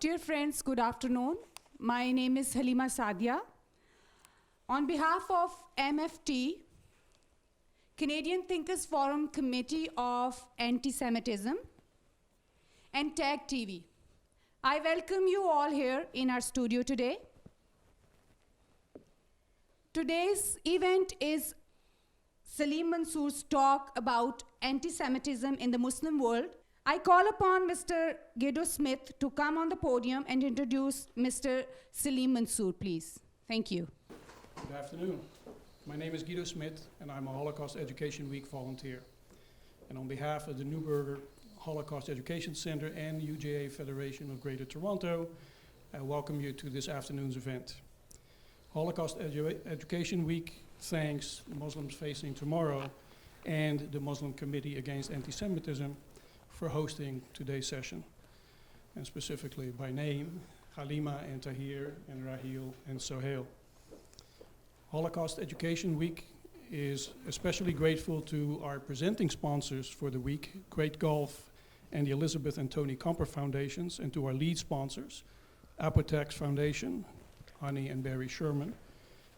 Dear friends, good afternoon. My name is Halima Sadia. On behalf of MFT, Canadian Thinkers Forum Committee of Anti-Semitism, and TAG TV, I welcome you all here in our studio today. Today's event is Salim Mansur's talk about anti-Semitism in the Muslim world. I call upon Mr. Guido Smith to come on the podium and introduce Mr. Salim Mansur, please. Thank you. Good afternoon. My name is Guido Smith, and I'm a Holocaust Education Week volunteer. And on behalf of the Neuberger Holocaust Education Center and UJA Federation of Greater Toronto, I welcome you to this afternoon's event. Holocaust Education Week thanks Muslims Facing Tomorrow and the Muslim Committee Against Anti-Semitism for hosting today's session, and specifically by name, Halima and Tahir and Rahil and Sohail. Holocaust Education Week is especially grateful to our presenting sponsors for the week, Great Gulf and the Elizabeth and Tony Comper Foundations, and to our lead sponsors, Apotex Foundation, Honey and Barry Sherman,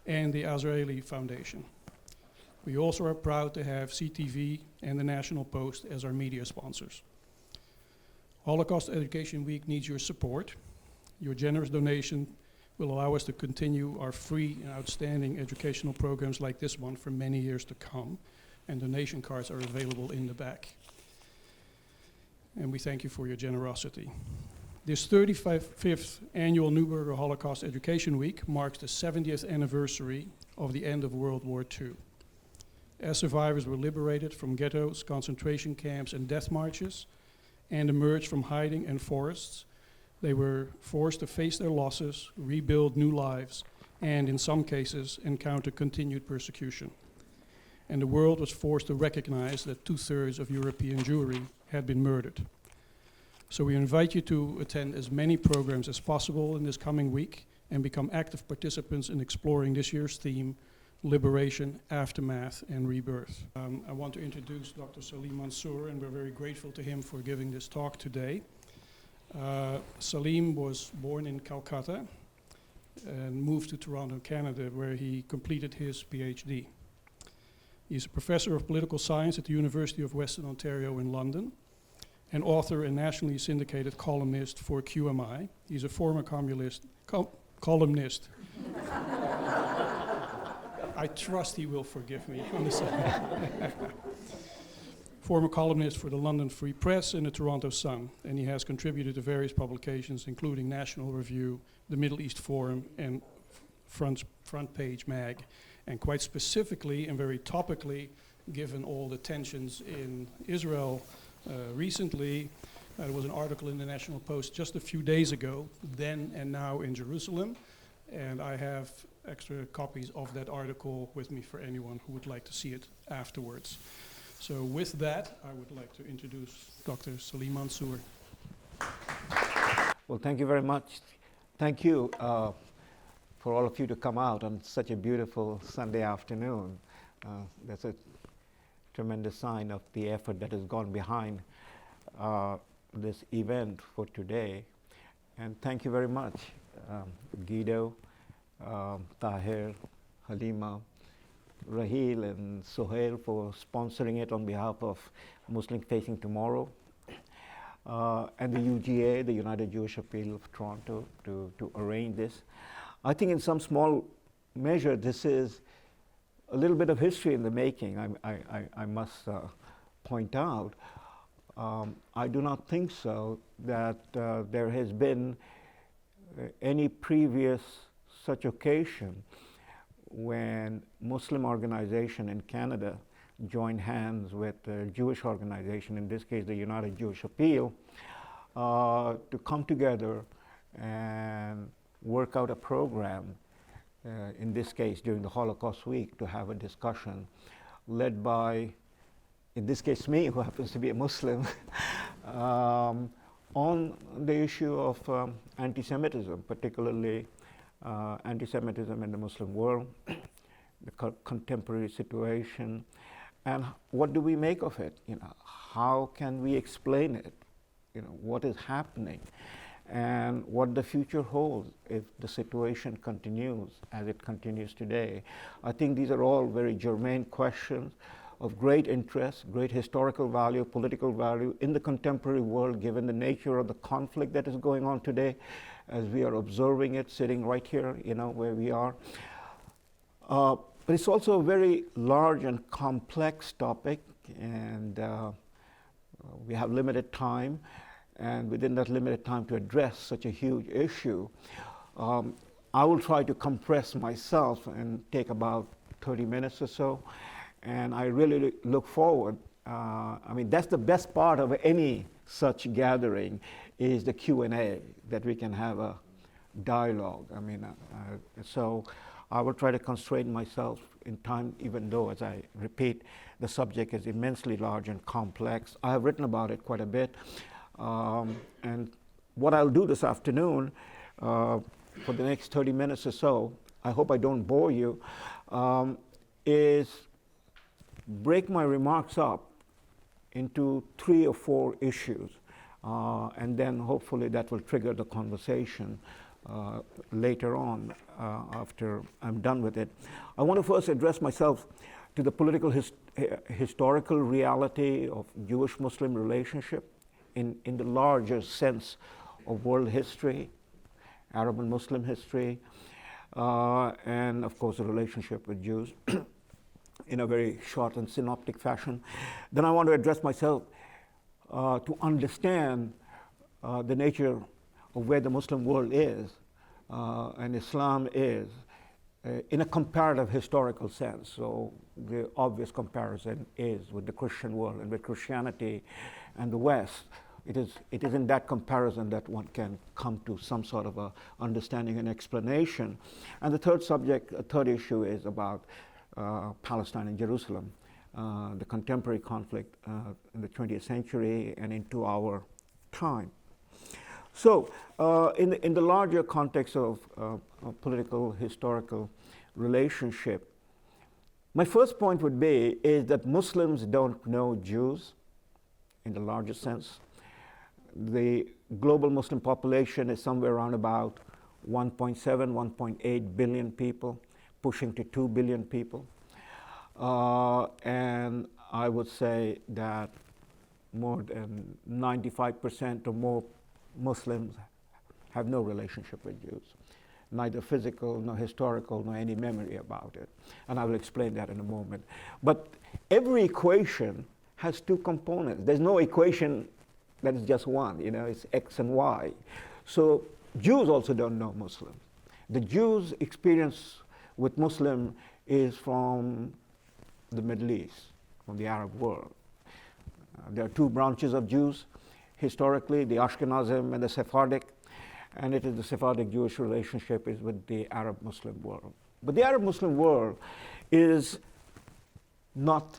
and the Azraeli Foundation. We also are proud to have CTV and the National Post as our media sponsors. Holocaust Education Week needs your support. Your generous donation will allow us to continue our free and outstanding educational programs like this one for many years to come, and donation cards are available in the back. And we thank you for your generosity. This 35th annual Neuberger Holocaust Education Week marks the 70th anniversary of the end of World War II. As survivors were liberated from ghettos, concentration camps, and death marches, and emerged from hiding in forests, they were forced to face their losses, rebuild new lives, and in some cases, encounter continued persecution. And the world was forced to recognize that 2/3 of European Jewry had been murdered. So we invite you to attend as many programs as possible in this coming week and become active participants in exploring this year's theme, Liberation, Aftermath, and Rebirth. I want to introduce Dr. Salim Mansur, and we're very grateful to him for giving this talk today. Salim was born in Calcutta and moved to Toronto, Canada, where he completed his PhD. He's a professor of political science at the University of Western Ontario in London, an author and nationally syndicated columnist for QMI. He's a former columnist. I trust he will forgive me on this. Former columnist for the London Free Press and the Toronto Sun, and he has contributed to various publications, including National Review, the Middle East Forum, and Front Page Mag. And quite specifically and very topically, given all the tensions in Israel recently, there was an article in the National Post just a few days ago, Then and Now in Jerusalem, and I have extra copies of that article with me for anyone who would like to see it afterwards. So with that, I would like to introduce Dr. Salim Mansur. Well, thank you very much. Thank you for all of you to come out on such a beautiful Sunday afternoon. That's a tremendous sign of the effort that has gone behind this event for today. And thank you very much, Guido, Tahir, Halima, Rahil, and Sohail for sponsoring it on behalf of Muslims Facing Tomorrow, and the UGA, the United Jewish Appeal of Toronto, to arrange this. I think in some small measure, this is a little bit of history in the making, I must point out. I do not think so that there has been any previous such occasion when Muslim organization in Canada joined hands with a Jewish organization, in this case the United Jewish Appeal, to come together and work out a program, in this case during the Holocaust Week, to have a discussion led by, in this case me, who happens to be a Muslim, on the issue of anti-Semitism, particularly anti-Semitism in the Muslim world, the contemporary situation, and what do we make of it? How can we explain it? What is happening? and what the future holds if the situation continues as it continues today. I think these are all very germane questions of great interest, great historical value, political value in the contemporary world, given the nature of the conflict that is going on today, as we are observing it, sitting right here, where we are. But it's also a very large and complex topic, and we have limited time. And within that limited time to address such a huge issue, I will try to compress myself and take about 30 minutes or so. And I really look forward. That's the best part of any such gathering, is the Q&A, that we can have a dialogue. So I will try to constrain myself in time, even though, as I repeat, the subject is immensely large and complex. I have written about it quite a bit. And what I'll do this afternoon, for the next 30 minutes or so, I hope I don't bore you, is break my remarks up into 3 or 4 issues, and then hopefully that will trigger the conversation later on after I'm done with it. I want to first address myself to the political historical reality of Jewish-Muslim relationship in the larger sense of world history, Arab and Muslim history, and of course the relationship with Jews in a very short and synoptic fashion. Then I want to address myself to understand the nature of where the Muslim world is and Islam is in a comparative historical sense. So the obvious comparison is with the Christian world and with Christianity and the West. It is in that comparison that one can come to some sort of a understanding and explanation. And the third issue is about Palestine and Jerusalem, the contemporary conflict in the 20th century and into our time. So in the larger context of political historical relationship, my first point would be is that Muslims don't know Jews in the larger sense. The global Muslim population is somewhere around about 1.7, 1.8 billion people, pushing to 2 billion people. And I would say that more than 95% or more Muslims have no relationship with Jews, neither physical, nor historical, nor any memory about it. And I will explain that in a moment. But every equation has 2 components. There's no equation that is just one, it's X and Y. So Jews also don't know Muslims. The Jews' experience with Muslim is from the Middle East, from the Arab world. There are 2 branches of Jews historically, the Ashkenazim and the Sephardic, and it is the Sephardic-Jewish relationship is with the Arab-Muslim world. But the Arab-Muslim world is not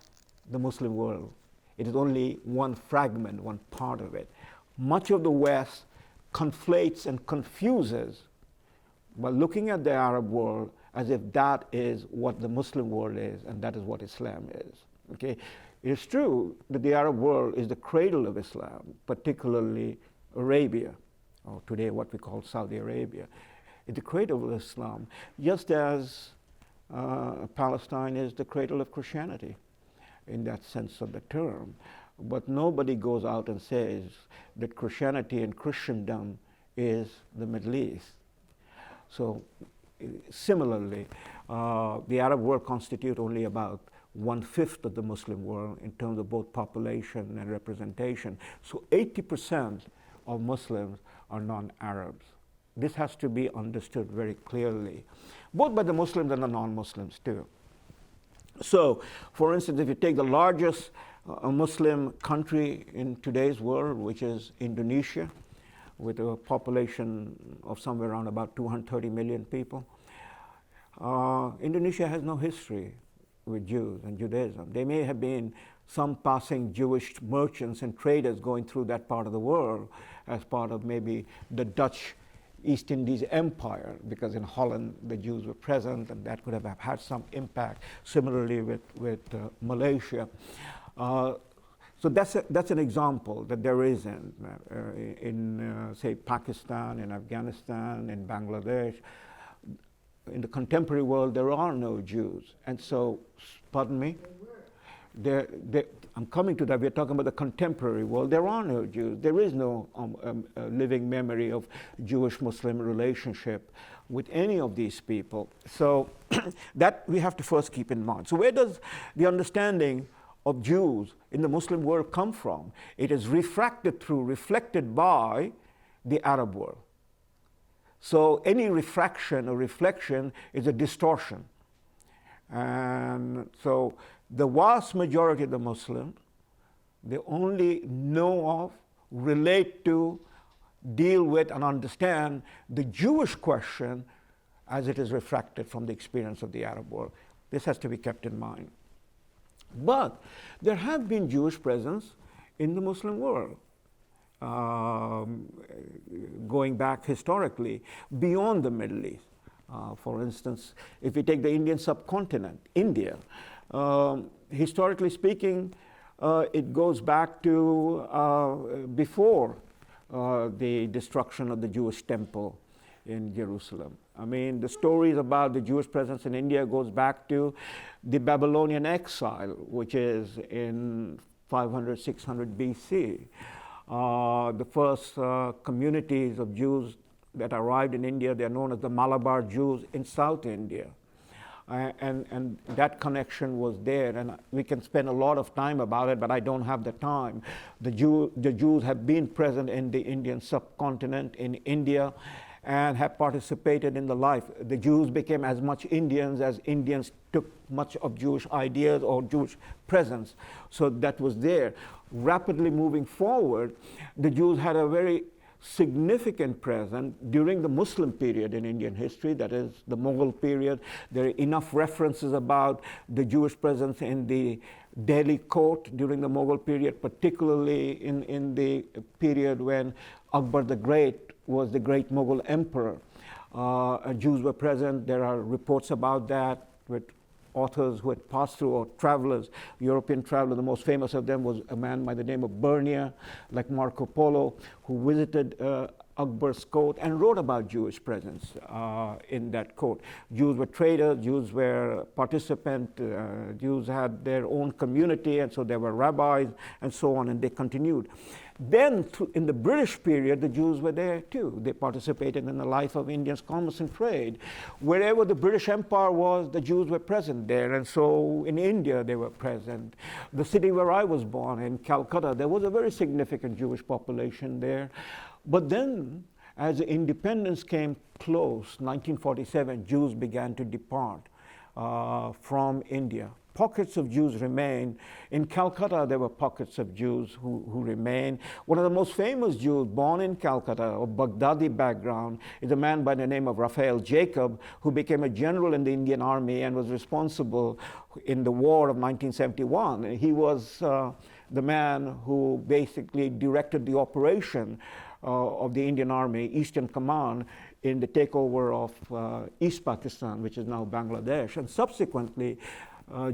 the Muslim world. It is only one fragment, one part of it. Much of the West conflates and confuses by looking at the Arab world as if that is what the Muslim world is and that is what Islam is. Okay? It is true that the Arab world is the cradle of Islam, particularly Arabia, or today what we call Saudi Arabia. It's the cradle of Islam, just as Palestine is the cradle of Christianity in that sense of the term. But nobody goes out and says that Christianity and Christendom is the Middle East. So similarly, the Arab world constitutes only about 1/5 of the Muslim world in terms of both population and representation. So 80% of Muslims are non-Arabs. This has to be understood very clearly, both by the Muslims and the non-Muslims too. So, for instance, if you take the largest Muslim country in today's world, which is Indonesia, with a population of somewhere around about 230 million people, Indonesia has no history with Jews and Judaism. There may have been some passing Jewish merchants and traders going through that part of the world as part of maybe the Dutch East Indies Empire, because in Holland the Jews were present and that could have had some impact. Similarly with Malaysia. So that's an example that there isn't in say, Pakistan, in Afghanistan, in Bangladesh. In the contemporary world, there are no Jews. And so, pardon me? I'm coming to that. We're talking about the contemporary world. There are no Jews. There is no living memory of Jewish-Muslim relationship with any of these people. So that we have to first keep in mind. So where does the understanding of Jews in the Muslim world come from? It is reflected by the Arab world. So any refraction or reflection is a distortion. And so the vast majority of the Muslims, they only know of, relate to, deal with, and understand the Jewish question as it is refracted from the experience of the Arab world. This has to be kept in mind. But there have been Jewish presence in the Muslim world, going back historically beyond the Middle East. For instance, if we take the Indian subcontinent, India, historically speaking, it goes back to before the destruction of the Jewish temple in Jerusalem. I mean, the stories about the Jewish presence in India goes back to the Babylonian exile, which is in 500, 600 BC. The first communities of Jews that arrived in India, they're known as the Malabar Jews in South India. And that connection was there, and we can spend a lot of time about it, but I don't have the time. The Jews have been present in the Indian subcontinent, in India, and have participated in the life. The Jews became as much Indians as Indians took much of Jewish ideas or Jewish presence. So that was there. Rapidly moving forward, the Jews had a very significant presence during the Muslim period in Indian history, that is the Mughal period. There are enough references about the Jewish presence in the Delhi court during the Mughal period, particularly in the period when Akbar the Great was the great Mughal emperor. Jews were present. There are reports about that with authors who had passed through, or travelers, European travelers. The most famous of them was a man by the name of Bernier, like Marco Polo, who visited Akbar's court and wrote about Jewish presence in that court. Jews were traders, Jews were participants, Jews had their own community, and so there were rabbis and so on, and they continued. Then in the British period, the Jews were there too. They participated in the life of Indians' commerce and trade. Wherever the British Empire was, the Jews were present there, and so in India they were present. The city where I was born, in Calcutta, there was a very significant Jewish population there. But then, as independence came close, 1947, Jews began to depart from India. Pockets of Jews remained. In Calcutta, there were pockets of Jews who remained. One of the most famous Jews born in Calcutta, of Baghdadi background, is a man by the name of Raphael Jacob, who became a general in the Indian Army and was responsible in the war of 1971. He was the man who basically directed the operation of the Indian Army, Eastern Command, in the takeover of East Pakistan, which is now Bangladesh. And subsequently,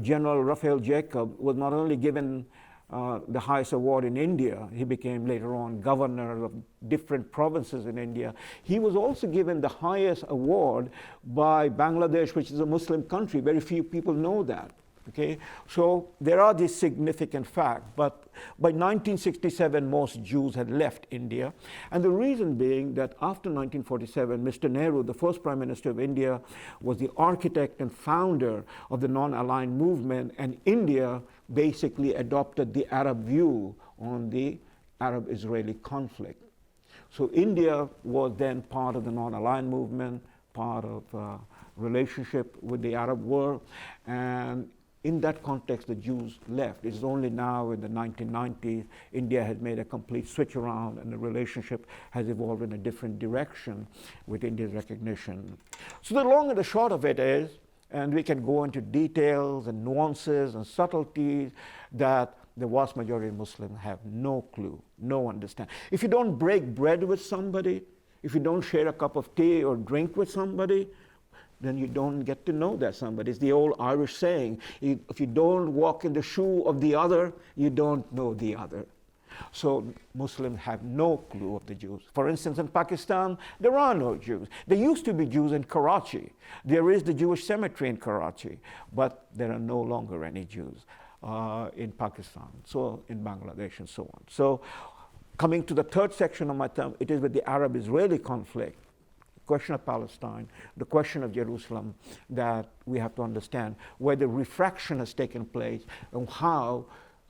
General Raphael Jacob was not only given the highest award in India, he became later on governor of different provinces in India. He was also given the highest award by Bangladesh, which is a Muslim country. Very few people know that. Okay, so there are these significant facts, but by 1967 most Jews had left India, and the reason being that after 1947, Mr. Nehru, the first Prime Minister of India, was the architect and founder of the non-aligned movement, and India basically adopted the Arab view on the Arab-Israeli conflict. So India was then part of the non-aligned movement, part of relationship with the Arab world, and in that context, the Jews left. It's only now in the 1990s, India has made a complete switch around and the relationship has evolved in a different direction with India's recognition. So the long and the short of it is, and we can go into details and nuances and subtleties, that the vast majority of Muslims have no clue, no understanding. If you don't break bread with somebody, if you don't share a cup of tea or drink with somebody, then you don't get to know that somebody. It's the old Irish saying, if you don't walk in the shoe of the other, you don't know the other. So Muslims have no clue of the Jews. For instance, in Pakistan, there are no Jews. There used to be Jews in Karachi. There is the Jewish cemetery in Karachi, but there are no longer any Jews in Pakistan, so in Bangladesh and so on. So coming to the third section of my term, it is with the Arab-Israeli conflict, the question of Palestine, the question of Jerusalem, that we have to understand where the refraction has taken place and how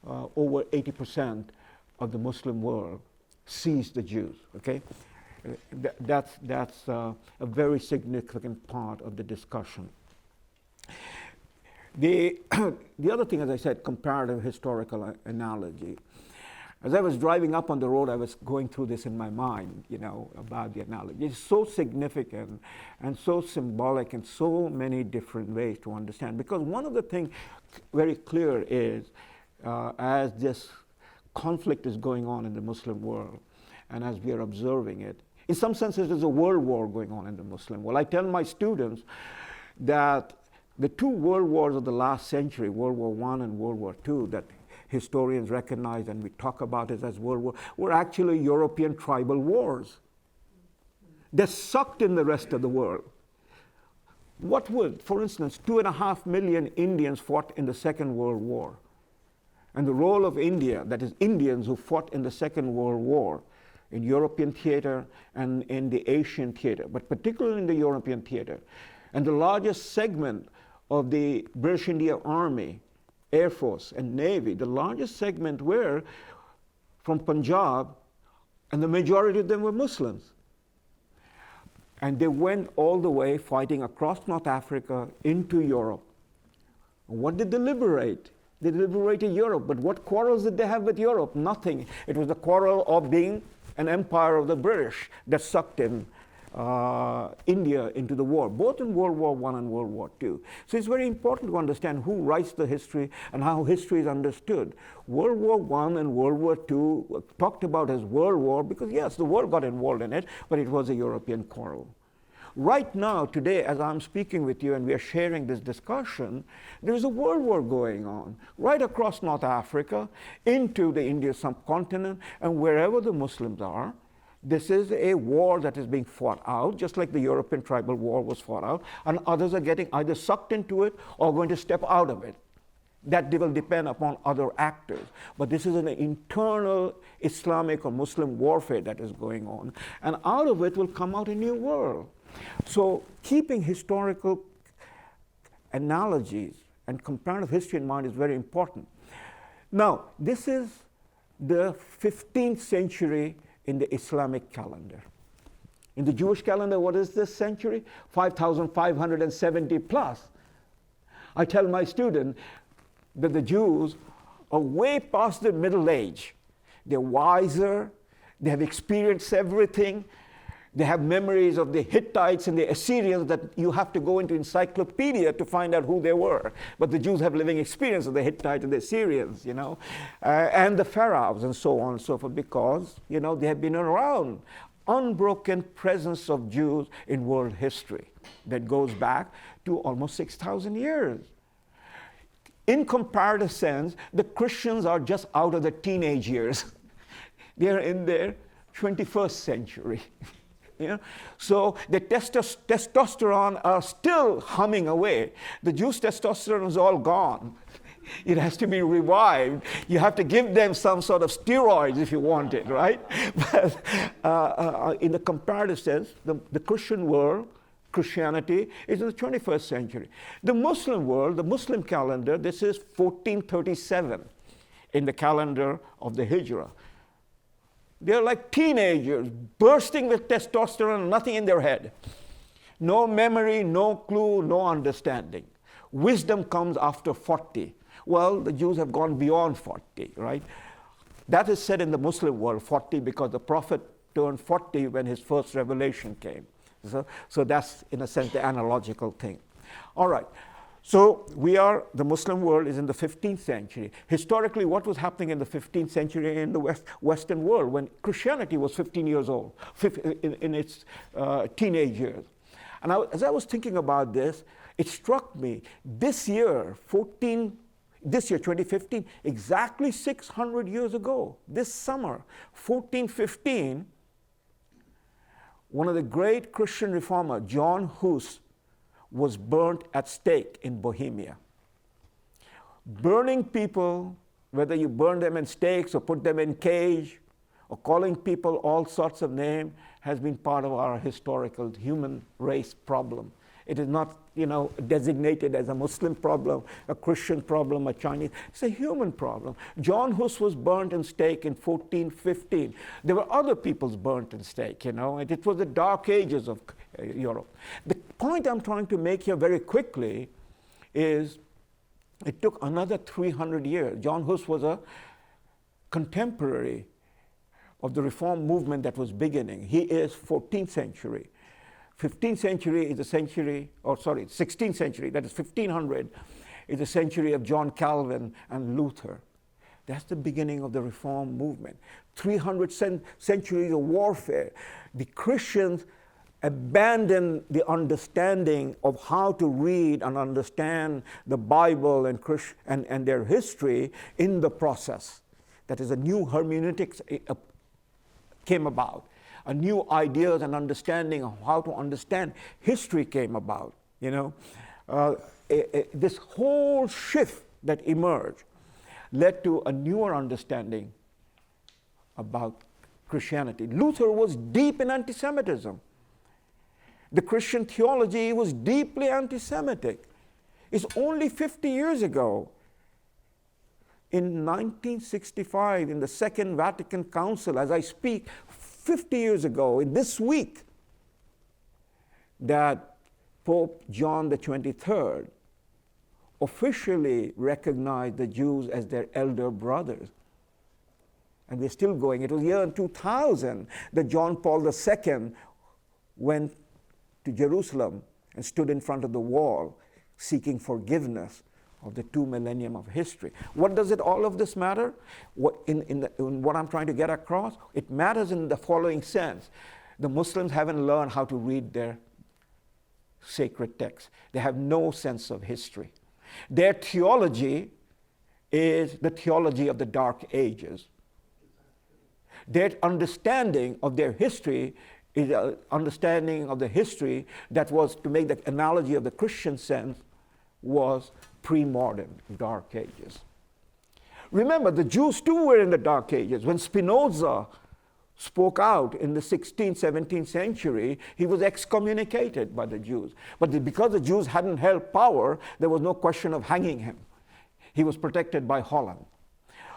over 80% of the Muslim world sees the Jews, okay? That's a very significant part of the discussion. The other thing, as I said, comparative historical analogy. As I was driving up on the road, I was going through this in my mind, you know, about the analogy. It's so significant and so symbolic in so many different ways to understand. Because one of the things very clear is, as this conflict is going on in the Muslim world, and as we are observing it, in some senses there's a world war going on in the Muslim world. I tell my students that the two world wars of the last century, World War I and World War II, that historians recognize and we talk about it as World War, were actually European tribal wars. They sucked in the rest of the world. What would, for instance, 2.5 million Indians fought in the Second World War. And the role of India, that is Indians who fought in the Second World War, in European theater and in the Asian theater, but particularly in the European theater. And the largest segment of the British India Army, Air Force and Navy, the largest segment were from Punjab, and the majority of them were Muslims. And they went all the way fighting across North Africa into Europe. What did they liberate? They liberated Europe, but what quarrels did they have with Europe? Nothing. It was the quarrel of being an empire of the British that sucked in India into the war, both in World War I and World War II. So it's very important to understand who writes the history and how history is understood. World War I and World War II were talked about as world war because, yes, the world got involved in it, but it was a European quarrel. Right now, today, as I'm speaking with you and we are sharing this discussion, there is a world war going on right across North Africa into the Indian subcontinent and wherever the Muslims are. This is a war that is being fought out, just like the European tribal war was fought out, and others are getting either sucked into it or going to step out of it. That will depend upon other actors. But this is an internal Islamic or Muslim warfare that is going on, and out of it will come out a new world. So keeping historical analogies and comparative history in mind is very important. Now, this is the 15th century in the Islamic calendar. In the Jewish calendar, what is this century? 5,570 plus. I tell my students that the Jews are way past the middle age. They're wiser, they have experienced everything. They have memories of the Hittites and the Assyrians that you have to go into encyclopedia to find out who they were. But the Jews have living experience of the Hittites and the Assyrians, you know, and the pharaohs and so on and so forth, because, you know, they have been around. Unbroken presence of Jews in world history that goes back to almost 6,000 years. In comparative sense, the Christians are just out of the teenage years. They're in their 21st century. You know? So the testosterone are still humming away. The Jews' testosterone is all gone. It has to be revived. You have to give them some sort of steroids if you want it, right? But in the comparative sense, the Christian world, Christianity, is in the 21st century. The Muslim world, the Muslim calendar, this is 1437 in the calendar of the Hijrah. They're like teenagers, bursting with testosterone, nothing in their head. No memory, no clue, no understanding. Wisdom comes after 40. Well, the Jews have gone beyond 40, right? That is said in the Muslim world, 40, because the Prophet turned 40 when his first revelation came. So that's, in a sense, the analogical thing. All right. So the Muslim world is in the 15th century. Historically, what was happening in the 15th century in the Western world when Christianity was 15 years old, in its teenage years? And as I was thinking about this, it struck me, this year, 2015, exactly 600 years ago, this summer, 1415, one of the great Christian reformers, John Hus, was burnt at stake in Bohemia. Burning people, whether you burn them in stakes or put them in cage or calling people all sorts of names, has been part of our historical human race problem. It is not, designated as a Muslim problem, a Christian problem, a Chinese. It's a human problem. John Hus was burnt in stake in 1415. There were other peoples burnt in stake, and it was the dark ages of Europe. The point I'm trying to make here very quickly is it took another 300 years. John Hus was a contemporary of the reform movement that was beginning. He is 14th century. 15th century is the century, 16th century, that is 1500, is the century of John Calvin and Luther. That's the beginning of the reform movement. 300 centuries of warfare. The Christians abandoned the understanding of how to read and understand the Bible and their history in the process. That is, a new hermeneutics came about. A new ideas and understanding of how to understand history came about. This whole shift that emerged led to a newer understanding about Christianity. Luther was deep in anti-Semitism. The Christian theology was deeply anti-Semitic. It's only 50 years ago, in 1965, in the Second Vatican Council, as I speak, 50 years ago, in this week, that Pope John the 23rd officially recognized the Jews as their elder brothers. And we're still going. It was year 2000 that John Paul II went to Jerusalem and stood in front of the wall seeking forgiveness of the 2 millennium of history. What does all of this matter? In what I'm trying to get across? It matters in the following sense. The Muslims haven't learned how to read their sacred texts. They have no sense of history. Their theology is the theology of the Dark Ages. Their understanding of their history is an understanding of the history that was, to make the analogy of the Christian sense, was pre-modern Dark Ages. Remember, the Jews too were in the Dark Ages. When Spinoza spoke out in the 16th, 17th century, he was excommunicated by the Jews. But because the Jews hadn't held power, there was no question of hanging him. He was protected by Holland.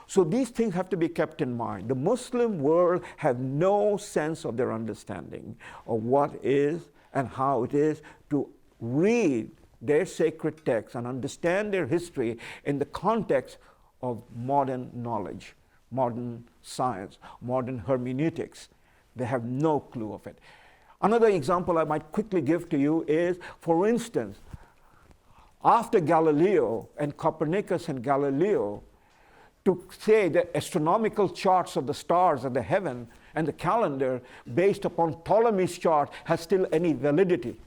So these things have to be kept in mind. The Muslim world have no sense of their understanding of what is and how it is to read their sacred texts and understand their history in the context of modern knowledge, modern science, modern hermeneutics. They have no clue of it. Another example I might quickly give to you is, for instance, after Galileo and Copernicus and Galileo, to say the astronomical charts of the stars of the heaven and the calendar based upon Ptolemy's chart has still any validity.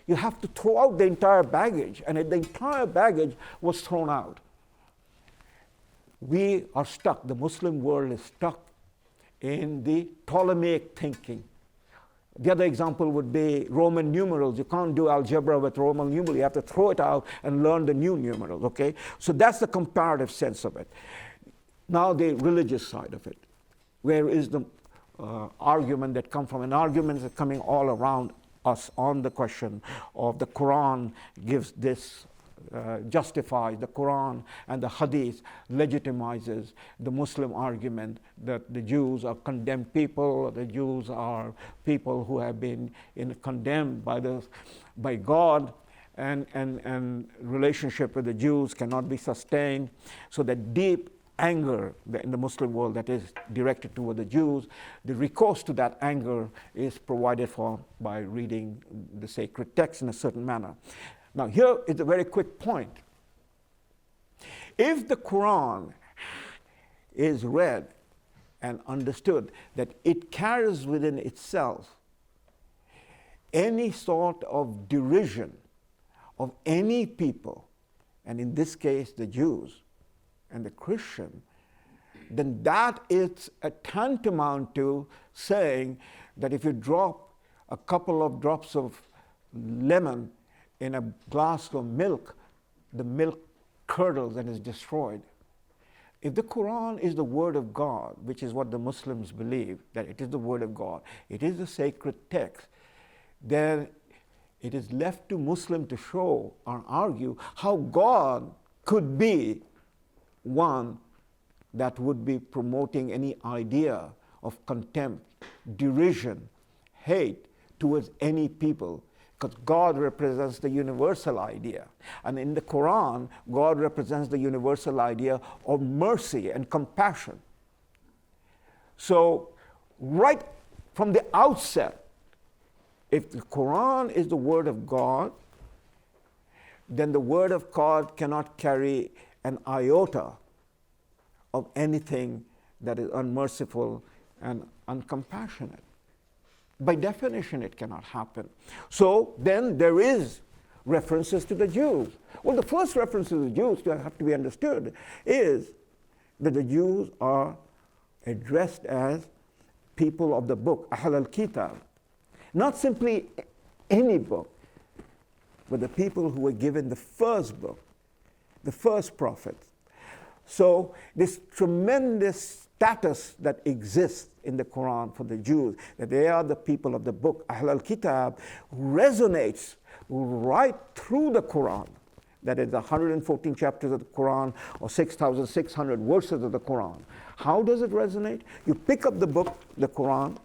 You have to throw out the entire baggage, and the entire baggage was thrown out. We are stuck, the Muslim world is stuck in the Ptolemaic thinking. The other example would be Roman numerals. You can't do algebra with Roman numerals. You have to throw it out and learn the new numerals, okay? So that's the comparative sense of it. Now the religious side of it. Where is the argument that comes from? And arguments are coming all around us on the question of the Quran gives this, justifies the Quran, and the Hadith legitimizes the Muslim argument that the Jews are condemned people, the Jews are people who have been condemned by God, and relationship with the Jews cannot be sustained. So that deep anger in the Muslim world that is directed toward the Jews, the recourse to that anger is provided for by reading the sacred text in a certain manner. Now here is a very quick point. If the Quran is read and understood that it carries within itself any sort of derision of any people, and in this case the Jews and the Christian, then that is a tantamount to saying that if you drop a couple of drops of lemon in a glass of milk, the milk curdles and is destroyed. If the Quran is the word of God, which is what the Muslims believe, that it is the word of God, it is a sacred text, then it is left to Muslim to show or argue how God could be one that would be promoting any idea of contempt, derision, hate towards any people, because God represents the universal idea. And in the Quran, God represents the universal idea of mercy and compassion. So, right from the outset, if the Quran is the word of God, then the word of God cannot carry an iota of anything that is unmerciful and uncompassionate. By definition, it cannot happen. So then there is references to the Jews. Well, the first reference to the Jews that have to be understood is that the Jews are addressed as people of the book, Ahl al-Kitab. Not simply any book, but the people who were given the first book, the first prophets. So this tremendous status that exists in the Quran for the Jews, that they are the people of the book, Ahl al-Kitab, resonates right through the Quran. That is the 114 chapters of the Quran or 6,600 verses of the Quran. How does it resonate? You pick up the book, the Quran,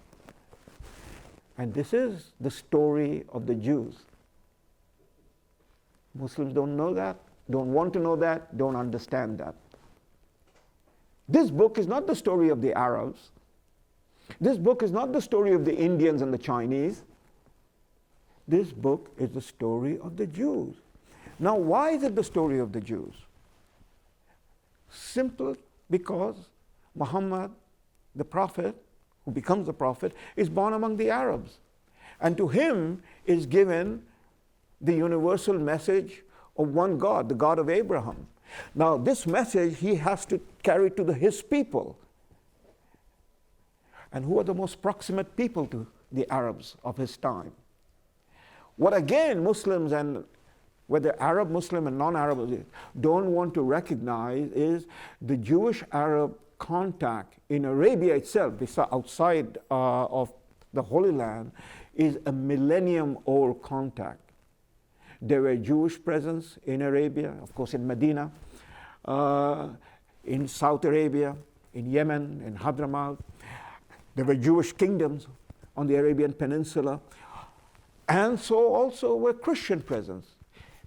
and this is the story of the Jews. Muslims don't know that, don't want to know that, don't understand that. This book is not the story of the Arabs. This book is not the story of the Indians and the Chinese. This book is the story of the Jews. Now, why is it the story of the Jews? Simple, because Muhammad, the prophet, who becomes a prophet, is born among the Arabs. And to him is given the universal message of one God, the God of Abraham. Now, this message he has to carry to his people. And who are the most proximate people to the Arabs of his time? What again Muslims, and whether Arab, Muslim, and non-Arab, don't want to recognize is the Jewish-Arab contact in Arabia itself, outside of the Holy Land, is a millennium-old contact. There were Jewish presence in Arabia, of course in Medina, in South Arabia, in Yemen, in Hadramaut. There were Jewish kingdoms on the Arabian Peninsula, and so also were Christian presence.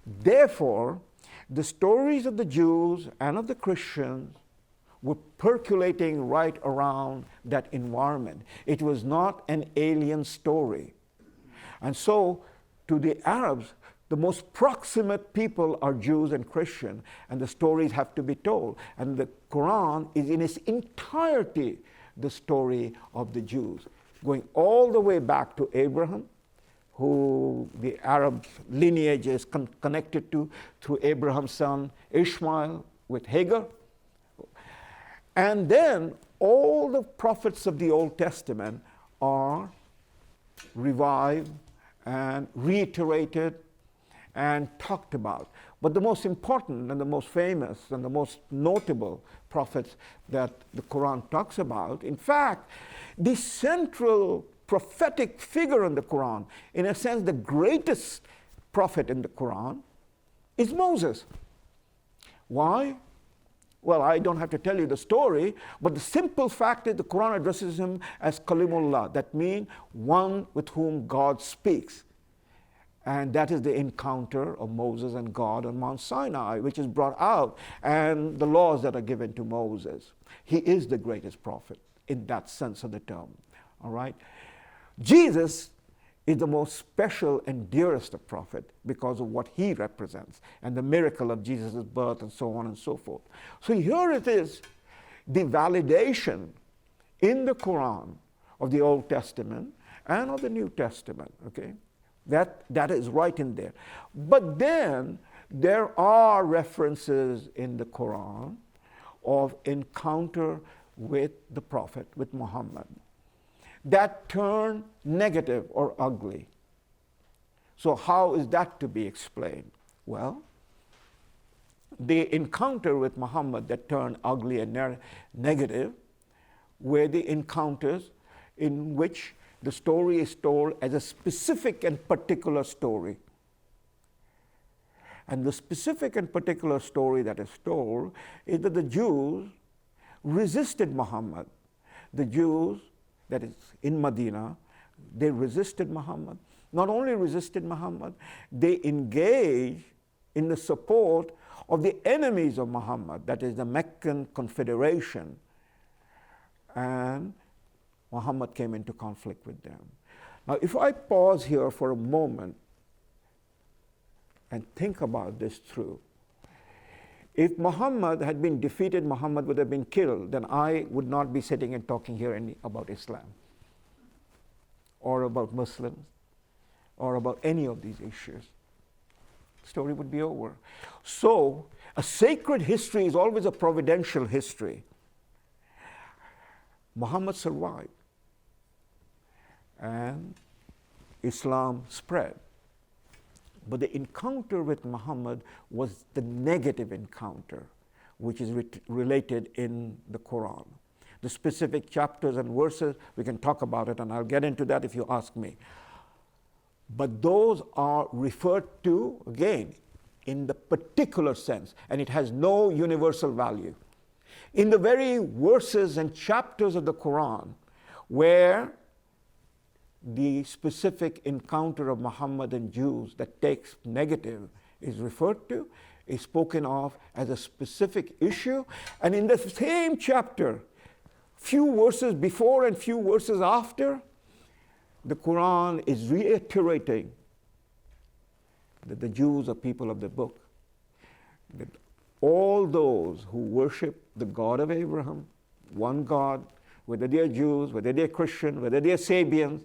Therefore, the stories of the Jews and of the Christians were percolating right around that environment. It was not an alien story. And so, to the Arabs, the most proximate people are Jews and Christian, and the stories have to be told. And the Quran is in its entirety the story of the Jews, going all the way back to Abraham, who the Arab lineage is connected to through Abraham's son Ishmael with Hagar. And then all the prophets of the Old Testament are revived and reiterated and talked about. But the most important and the most famous and the most notable prophets that the Quran talks about, in fact, the central prophetic figure in the Quran, in a sense the greatest prophet in the Quran, is Moses. Why? Well, I don't have to tell you the story, but the simple fact is the Quran addresses him as Kalimullah. That means one with whom God speaks. And that is the encounter of Moses and God on Mount Sinai, which is brought out, and the laws that are given to Moses. He is the greatest prophet in that sense of the term. All right? Jesus is the most special and dearest of prophet because of what he represents and the miracle of Jesus' birth and so on and so forth. So here it is, the validation in the Quran of the Old Testament and of the New Testament, okay, That is right in there. But then there are references in the Quran of encounter with the Prophet, with Muhammad, that turn negative or ugly. So how is that to be explained? Well, the encounter with Muhammad that turned ugly and negative were the encounters in which the story is told as a specific and particular story. And the specific and particular story that is told is that the Jews resisted Muhammad. The Jews, that is in Medina, they resisted Muhammad. Not only resisted Muhammad, they engaged in the support of the enemies of Muhammad, that is the Meccan Confederation. And Muhammad came into conflict with them. Now, if I pause here for a moment and think about this through, if Muhammad had been defeated, Muhammad would have been killed, then I would not be sitting and talking here about Islam or about Muslims or about any of these issues. The story would be over. So, a sacred history is always a providential history. Muhammad survived, and Islam spread. But the encounter with Muhammad was the negative encounter, which is related in the Quran. The specific chapters and verses, we can talk about it, and I'll get into that if you ask me. But those are referred to, again, in the particular sense, and it has no universal value. In the very verses and chapters of the Quran where the specific encounter of Muhammad and Jews that takes negative is referred to, is spoken of as a specific issue, and in the same chapter, few verses before and few verses after, the Quran is reiterating that the Jews are people of the book, that all those who worship the God of Abraham, one God, whether they are Jews, whether they are Christian, whether they are Sabians,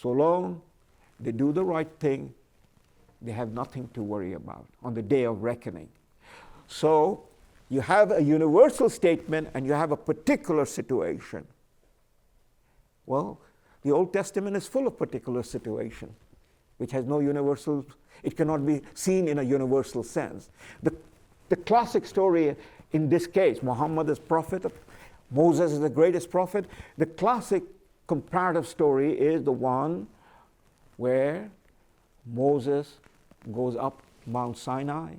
so long they do the right thing, they have nothing to worry about on the day of reckoning. So you have a universal statement and you have a particular situation. Well, the Old Testament is full of particular situations, which has no universal, it cannot be seen in a universal sense. The classic story in this case, Muhammad is prophet, Moses is the greatest prophet. The classic comparative story is the one where Moses goes up Mount Sinai.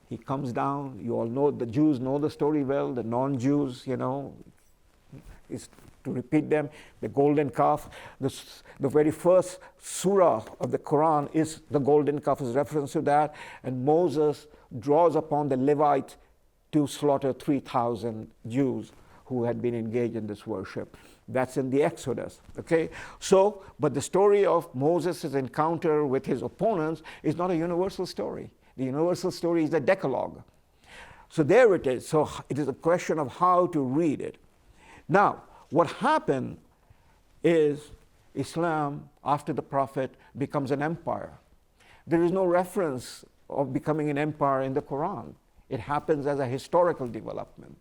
He comes down, you all know, the Jews know the story well, the non-Jews, is to repeat them, the golden calf. The very first surah of the Quran is the golden calf, is reference to that, and Moses draws upon the Levites to slaughter 3,000 Jews who had been engaged in this worship. That's in the Exodus, okay? So, but the story of Moses' encounter with his opponents is not a universal story. The universal story is the Decalogue. So there it is. So it is a question of how to read it. Now, what happened is Islam, after the Prophet, becomes an empire. There is no reference of becoming an empire in the Quran. It happens as a historical development.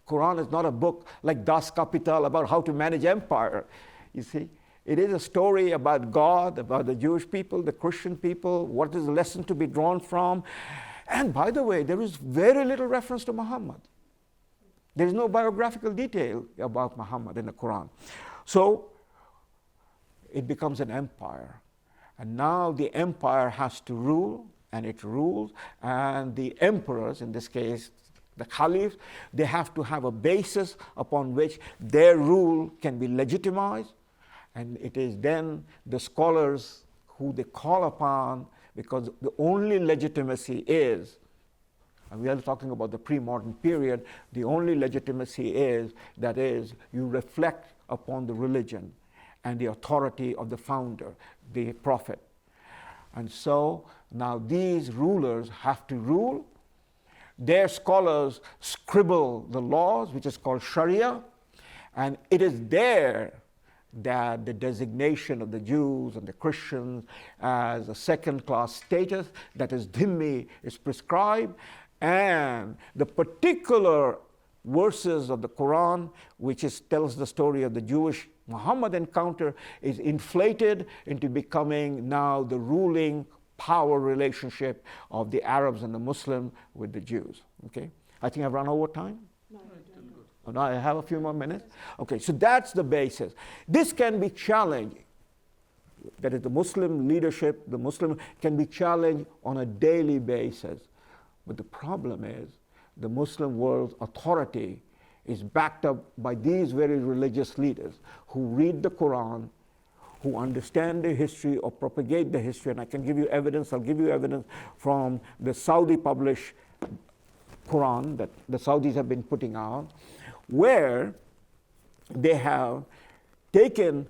Quran is not a book like Das Kapital about how to manage empire. You see, it is a story about God, about the Jewish people, the Christian people, what is the lesson to be drawn from. And by the way, there is very little reference to Muhammad. There is no biographical detail about Muhammad in the Quran. So it becomes an empire. And now the empire has to rule, and it rules, and the emperors, in this case, the caliphs, they have to have a basis upon which their rule can be legitimized, and it is then the scholars who they call upon, because the only legitimacy is, and we are talking about the pre-modern period, the only legitimacy is, that is, you reflect upon the religion and the authority of the founder, the prophet. And so now these rulers have to rule. Their scholars scribble the laws, which is called Sharia, and it is there that the designation of the Jews and the Christians as a second-class status that is dhimmi is prescribed, and the particular verses of the Quran, which tells the story of the Jewish Muhammad encounter, is inflated into becoming now the ruling power relationship of the Arabs and the Muslims with the Jews. Okay, I think I've run over time. Oh, no, I have a few more minutes. Okay, so that's the basis. This can be challenged. That is, the Muslim leadership, the Muslim can be challenged on a daily basis. But the problem is, the Muslim world's authority is backed up by these very religious leaders who read the Quran, who understand the history or propagate the history. And I can give you evidence, I'll give you evidence from the Saudi published Quran that the Saudis have been putting out, where they have taken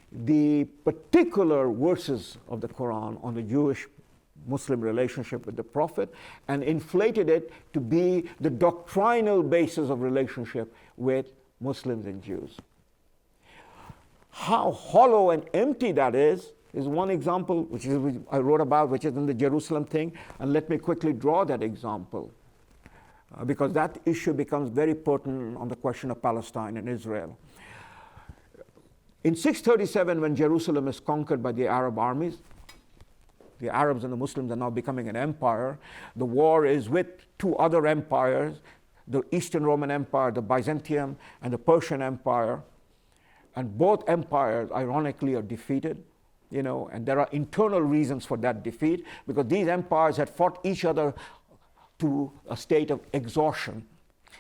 the particular verses of the Quran on the Jewish-Muslim relationship with the Prophet and inflated it to be the doctrinal basis of relationship with Muslims and Jews. How hollow and empty that is one example which I wrote about, which is in the Jerusalem thing, and let me quickly draw that example. Because that issue becomes very pertinent on the question of Palestine and Israel. In 637, when Jerusalem is conquered by the Arab armies, the Arabs and the Muslims are now becoming an empire. The war is with two other empires, the Eastern Roman Empire, the Byzantium, and the Persian Empire. And both empires, ironically, are defeated. And there are internal reasons for that defeat, because these empires had fought each other to a state of exhaustion.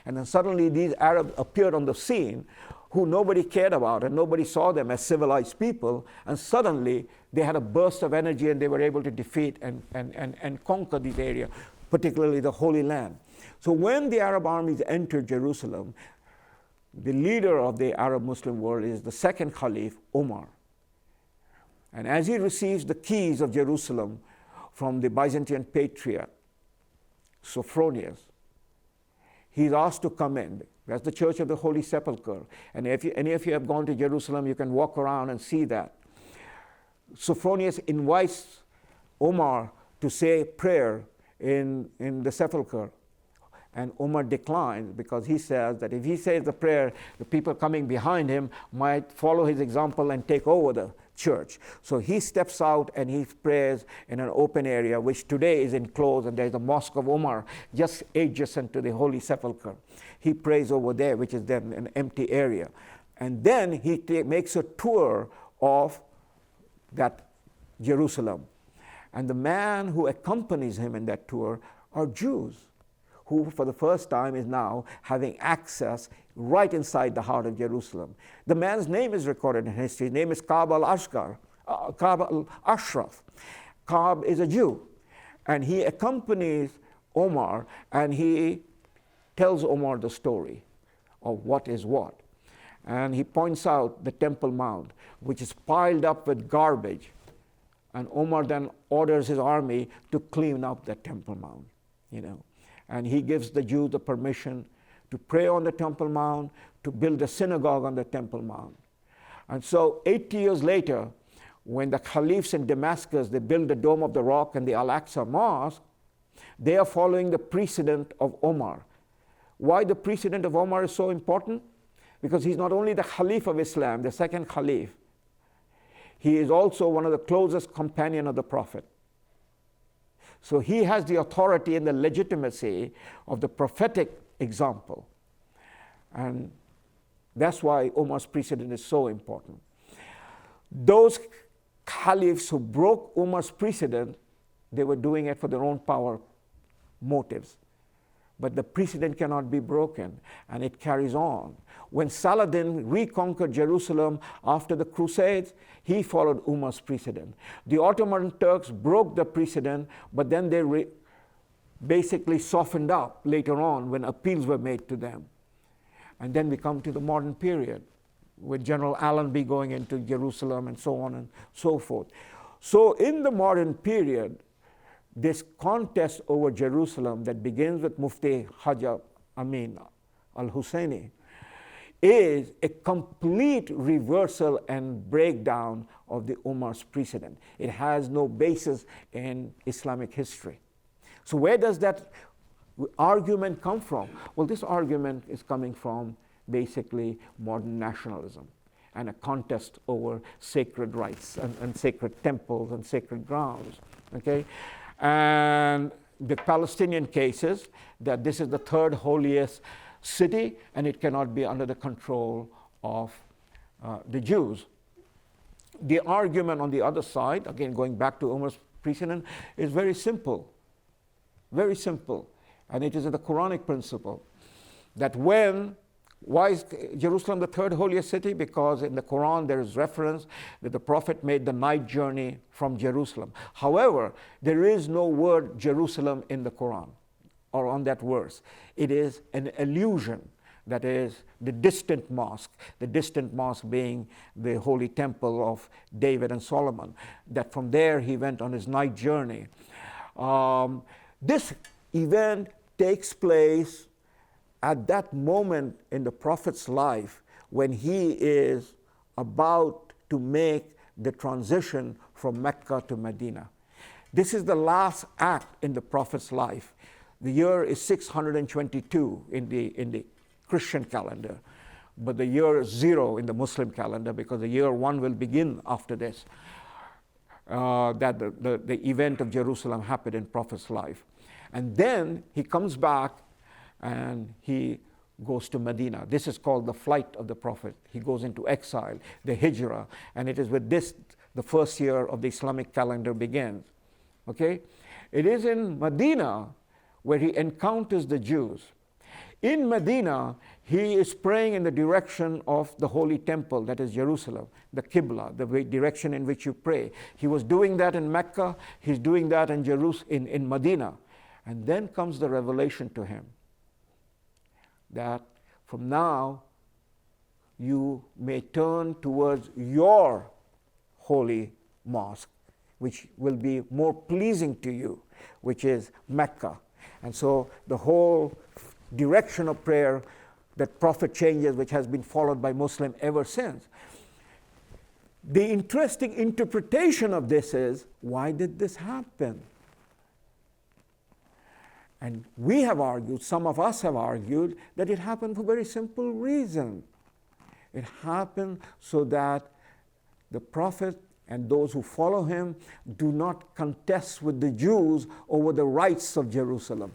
And then suddenly these Arabs appeared on the scene who nobody cared about and nobody saw them as civilized people, and suddenly they had a burst of energy and they were able to defeat and conquer this area, particularly the Holy Land. So when the Arab armies entered Jerusalem, the leader of the Arab Muslim world is the second Caliph, Omar. And as he receives the keys of Jerusalem from the Byzantine Patriarch, Sophronius, he's asked to come in. That's the Church of the Holy Sepulchre. And if any of you have gone to Jerusalem, you can walk around and see that. Sophronius invites Omar to say prayer in the sepulchre. And Omar declines because he says that if he says the prayer, the people coming behind him might follow his example and take over the church. So he steps out and he prays in an open area, which today is enclosed, and there's the Mosque of Omar just adjacent to the Holy Sepulchre. He prays over there, which is then an empty area. And then he makes a tour of that Jerusalem. And the man who accompanies him in that tour are Jews, who for the first time is now having access right inside the heart of Jerusalem. The man's name is recorded in history. His name is Ka'b al-Ashraf. Ka'b is a Jew. And he accompanies Omar, and he tells Omar the story of what is what. And he points out the Temple Mount, which is piled up with garbage. And Omar then orders his army to clean up the Temple Mount, And he gives the Jews the permission to pray on the Temple Mount, to build a synagogue on the Temple Mount. And so 80 years later, when the caliphs in Damascus, they build the Dome of the Rock and the Al-Aqsa Mosque, they are following the precedent of Omar. Why the precedent of Omar is so important? Because he's not only the Caliph of Islam, the second Caliph, he is also one of the closest companions of the Prophet. So he has the authority and the legitimacy of the prophetic example. And that's why Omar's precedent is so important. Those caliphs who broke Omar's precedent, they were doing it for their own power motives. But the precedent cannot be broken, and it carries on. When Saladin reconquered Jerusalem after the Crusades, he followed Umar's precedent. The Ottoman Turks broke the precedent, but then they basically softened up later on when appeals were made to them. And then we come to the modern period, with General Allenby going into Jerusalem and so on and so forth. So in the modern period, this contest over Jerusalem that begins with Mufti Hajj Amin al-Husseini is a complete reversal and breakdown of the Umar's precedent. It has no basis in Islamic history. So where does that argument come from? Well, this argument is coming from basically modern nationalism and a contest over sacred rights and sacred temples and sacred grounds, okay? And the Palestinian cases that this is the third holiest city and it cannot be under the control of the Jews. The argument on the other side, again going back to Umar's precedent, is very simple, and it is the Quranic principle that why is Jerusalem the third holiest city? Because in the Quran there is reference that the Prophet made the night journey from Jerusalem. However, there is no word Jerusalem in the Quran or on that verse. It is an allusion, that is the distant mosque being the holy temple of David and Solomon, that from there he went on his night journey. This event takes place at that moment in the Prophet's life when he is about to make the transition from Mecca to Medina. This is the last act in the Prophet's life. The year is 622 in the Christian calendar, but the year is 0 in the Muslim calendar because the year 1 will begin after this. That the event of Jerusalem happened in Prophet's life. And then he comes back and he goes to Medina. This is called the flight of the Prophet. He goes into exile, the Hijrah, and it is with this the first year of the Islamic calendar begins. Okay? It is in Medina where he encounters the Jews. In Medina, he is praying in the direction of the Holy Temple, that is Jerusalem, the Qibla, the direction in which you pray. He was doing that in Mecca, he's doing that in Medina. And then comes the revelation to him that from now you may turn towards your holy mosque, which will be more pleasing to you, which is Mecca. And so the whole direction of prayer, that Prophet changes, which has been followed by Muslim ever since. The interesting interpretation of this is, why did this happen? And we have argued, some of us have argued, that it happened for a very simple reason. It happened so that the Prophet and those who follow him do not contest with the Jews over the rights of Jerusalem.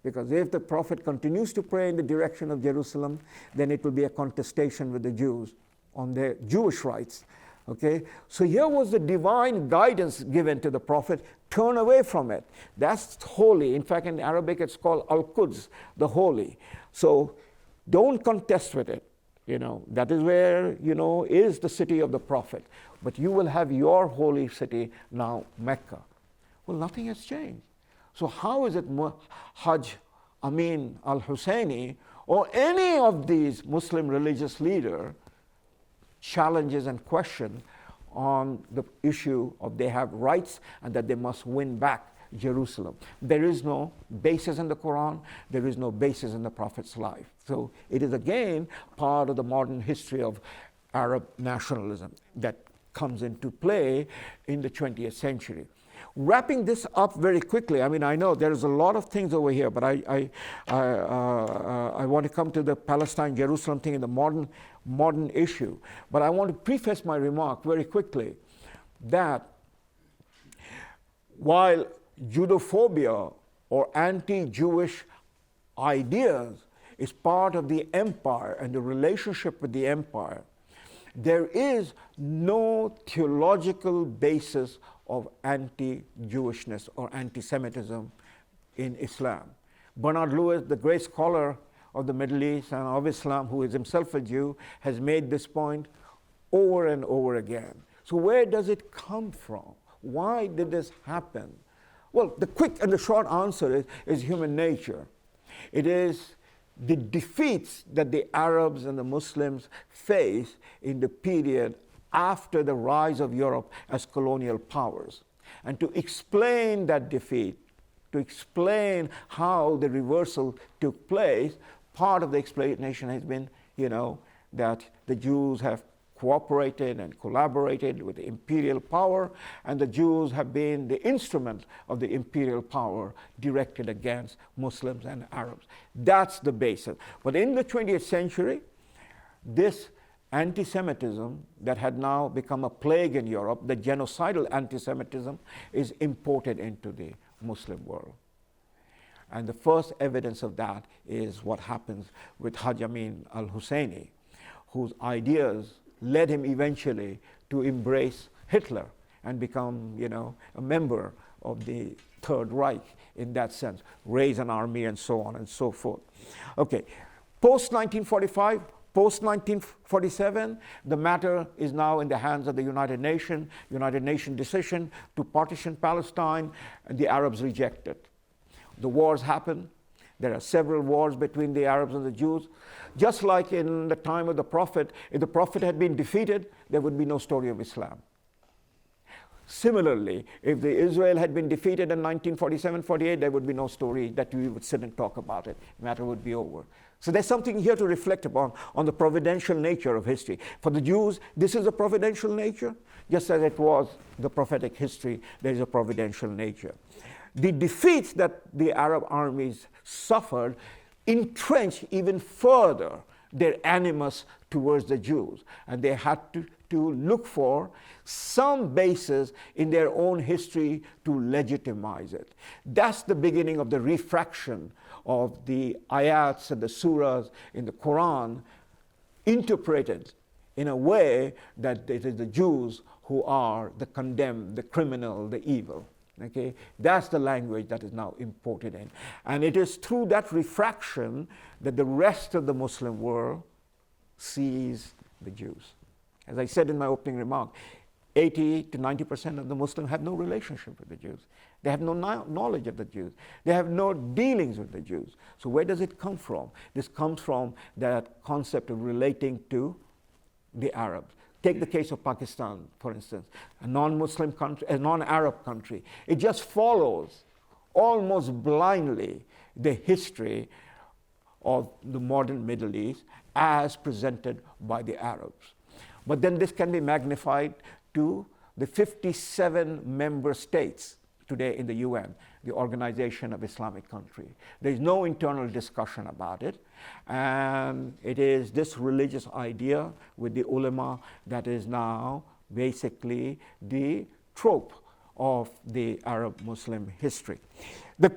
Because if the Prophet continues to pray in the direction of Jerusalem, then it will be a contestation with the Jews on their Jewish rights. Okay? So here was the divine guidance given to the Prophet, turn away from it. That's holy. In fact, in Arabic it's called Al-Quds, the holy. So don't contest with it. That is where, is the city of the Prophet. But you will have your holy city now, Mecca. Well, nothing has changed. So how is it Hajj Amin al-Husseini or any of these Muslim religious leaders challenges and question on the issue of they have rights and that they must win back Jerusalem? There is no basis in the Quran, there is no basis in the Prophet's life. So it is again part of the modern history of Arab nationalism that comes into play in the 20th century. Wrapping this up very quickly, I know there is a lot of things over here, but I want to come to the Palestine-Jerusalem thing in the modern issue. But I want to preface my remark very quickly that while Judophobia or anti-Jewish ideas is part of the empire and the relationship with the empire, there is no theological basis of anti-Jewishness or anti-Semitism in Islam. Bernard Lewis, the great scholar of the Middle East and of Islam, who is himself a Jew, has made this point over and over again. So where does it come from? Why did this happen? Well, the quick and the short answer is human nature. It is the defeats that the Arabs and the Muslims face in the period after the rise of Europe as colonial powers. And to explain that defeat, to explain how the reversal took place, part of the explanation has been, that the Jews have cooperated and collaborated with the imperial power, and the Jews have been the instrument of the imperial power directed against Muslims and Arabs. That's the basis. But in the 20th century, this anti-Semitism that had now become a plague in Europe, the genocidal anti-Semitism, is imported into the Muslim world. And the first evidence of that is what happens with Haj Amin al-Husseini, whose ideas led him eventually to embrace Hitler and become, a member of the Third Reich in that sense, raise an army and so on and so forth. Okay, post-1945, post-1947, the matter is now in the hands of the United Nations decision to partition Palestine, and the Arabs reject it. The wars happen. There are several wars between the Arabs and the Jews. Just like in the time of the Prophet, if the Prophet had been defeated, there would be no story of Islam. Similarly, if the Israel had been defeated in 1947-48, there would be no story that we would sit and talk about it. The matter would be over. So there's something here to reflect upon on the providential nature of history. For the Jews, this is a providential nature. Just as it was the prophetic history, there is a providential nature. The defeats that the Arab armies suffered entrenched even further their animus towards the Jews. And they had to look for some basis in their own history to legitimize it. That's the beginning of the refraction of the ayats and the surahs in the Quran, interpreted in a way that it is the Jews who are the condemned, the criminal, the evil. Okay, that's the language that is now imported in. And it is through that refraction that the rest of the Muslim world sees the Jews. As I said in my opening remark, 80 to 90% of the Muslims have no relationship with the Jews. They have no knowledge of the Jews. They have no dealings with the Jews. So where does it come from? This comes from that concept of relating to the Arabs. Take the case of Pakistan, for instance, a non-Muslim country, a non-Arab country. It just follows almost blindly the history of the modern Middle East as presented by the Arabs. But then this can be magnified to the 57 member states today in the UN, the Organization of Islamic Countries. There is no internal discussion about it. And it is this religious idea with the ulama that is now basically the trope of the Arab Muslim history. The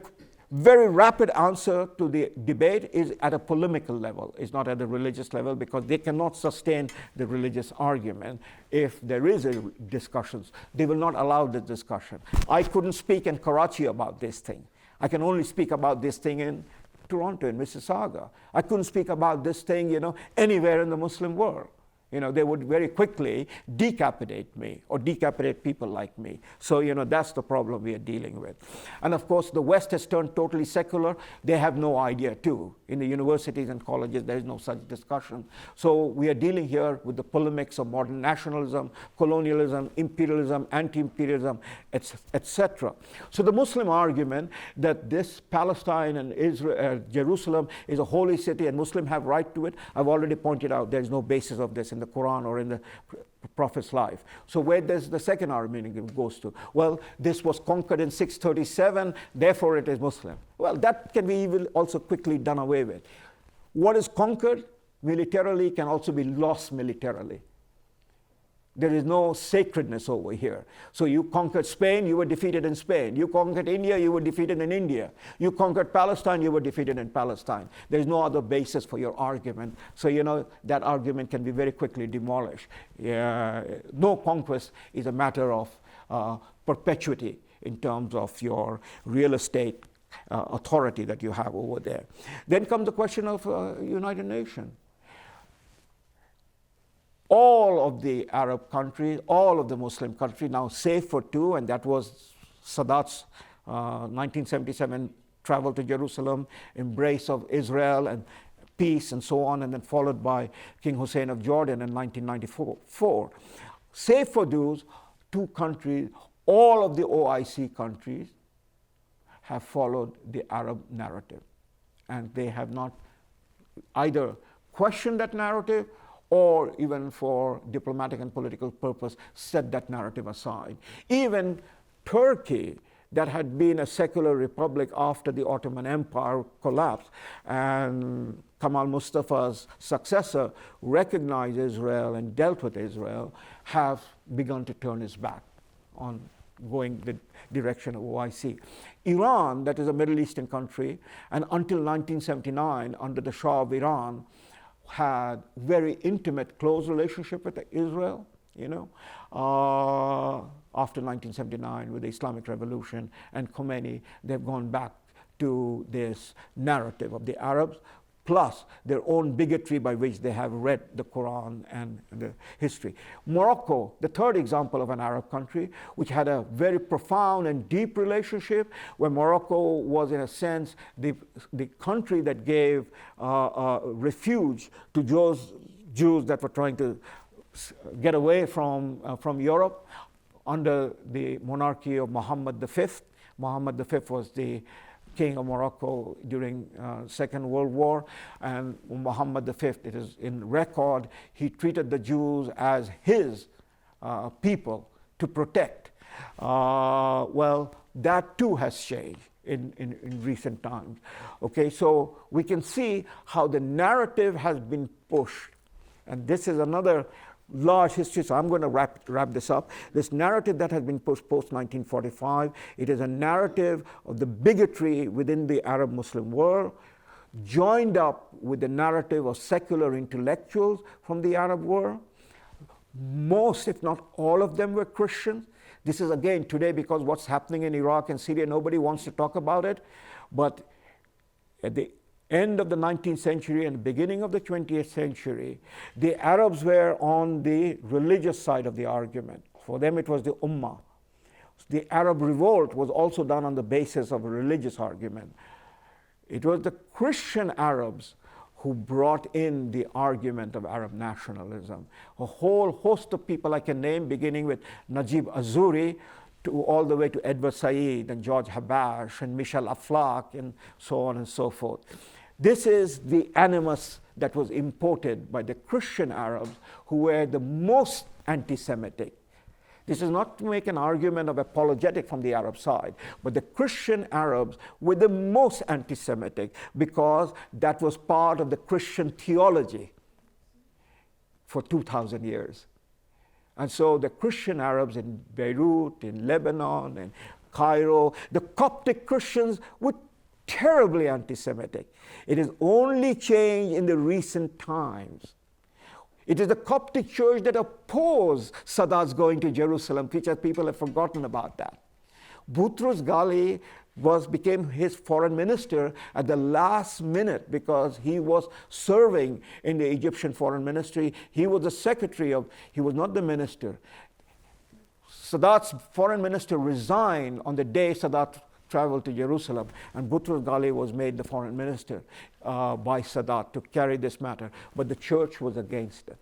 very rapid answer to the debate is at a polemical level. It's not at a religious level, because they cannot sustain the religious argument. If there is a discussions, they will not allow the discussion. I couldn't speak in Karachi about this thing. I can only speak about this thing in Toronto, in Mississauga. I couldn't speak about this thing, anywhere in the Muslim world. They would very quickly decapitate me or decapitate people like me. So, that's the problem we are dealing with. And of course, the West has turned totally secular. They have no idea too. In the universities and colleges, there is no such discussion. So we are dealing here with the polemics of modern nationalism, colonialism, imperialism, anti-imperialism, etc. So the Muslim argument that this Palestine and Israel, Jerusalem is a holy city and Muslims have right to it, I've already pointed out there is no basis of this in the Quran or in the Prophet's life. So where does the second argument goes to? Well, this was conquered in 637, therefore it is Muslim. Well, that can be even also quickly done away with. What is conquered militarily can also be lost militarily. There is no sacredness over here. So you conquered Spain, you were defeated in Spain. You conquered India, you were defeated in India. You conquered Palestine, you were defeated in Palestine. There is no other basis for your argument. So, that argument can be very quickly demolished. No conquest is a matter of perpetuity in terms of your real estate authority that you have over there. Then comes the question of United Nations. All of the Arab countries, all of the Muslim countries, now save for two, and that was Sadat's 1977 travel to Jerusalem, embrace of Israel and peace and so on, and then followed by King Hussein of Jordan in 1994. Save for those two countries, all of the OIC countries have followed the Arab narrative, and they have not either questioned that narrative or even for diplomatic and political purpose, set that narrative aside. Even Turkey, that had been a secular republic after the Ottoman Empire collapsed, and Kemal Mustafa's successor recognized Israel and dealt with Israel, have begun to turn its back on going the direction of OIC. Iran, that is a Middle Eastern country, and until 1979, under the Shah of Iran, had very intimate, close relationship with Israel, after 1979 with the Islamic Revolution and Khomeini, they've gone back to this narrative of the Arabs, plus their own bigotry by which they have read the Quran and the history. Morocco, the third example of an Arab country, which had a very profound and deep relationship, where Morocco was, in a sense, the country that gave refuge to Jews that were trying to get away from Europe under the monarchy of Muhammad V. Muhammad V was the king of Morocco during Second World War, and Muhammad V, it is in record, he treated the Jews as his people to protect. Well, that too has changed in recent times. Okay, so we can see how the narrative has been pushed, and this is another large history, so I'm going to wrap this up. This narrative that has been pushed post-1945, it is a narrative of the bigotry within the Arab Muslim world, joined up with the narrative of secular intellectuals from the Arab world. Most, if not all of them, were Christians. This is, again, today, because what's happening in Iraq and Syria, nobody wants to talk about it. But at the end of the 19th century and the beginning of the 20th century, the Arabs were on the religious side of the argument. For them, it was the Ummah. The Arab revolt was also done on the basis of a religious argument. It was the Christian Arabs who brought in the argument of Arab nationalism. A whole host of people I can name, beginning with Najib Azuri, all the way to Edward Said and George Habash and Michel Aflaq and so on and so forth. This is the animus that was imported by the Christian Arabs, who were the most anti-Semitic. This is not to make an argument of apologetic from the Arab side, but the Christian Arabs were the most anti-Semitic because that was part of the Christian theology for 2,000 years. And so the Christian Arabs in Beirut, in Lebanon, in Cairo, the Coptic Christians were terribly anti-Semitic. It is only changed in the recent times. It is the Coptic church that opposed Sadat's going to Jerusalem. People have forgotten about that. Boutros Ghali became his foreign minister at the last minute because he was serving in the Egyptian foreign ministry. He was the secretary of, he was not the minister. Sadat's foreign minister resigned on the day Sadat traveled to Jerusalem, and Boutros Ghali was made the foreign minister by Sadat to carry this matter. But the church was against it,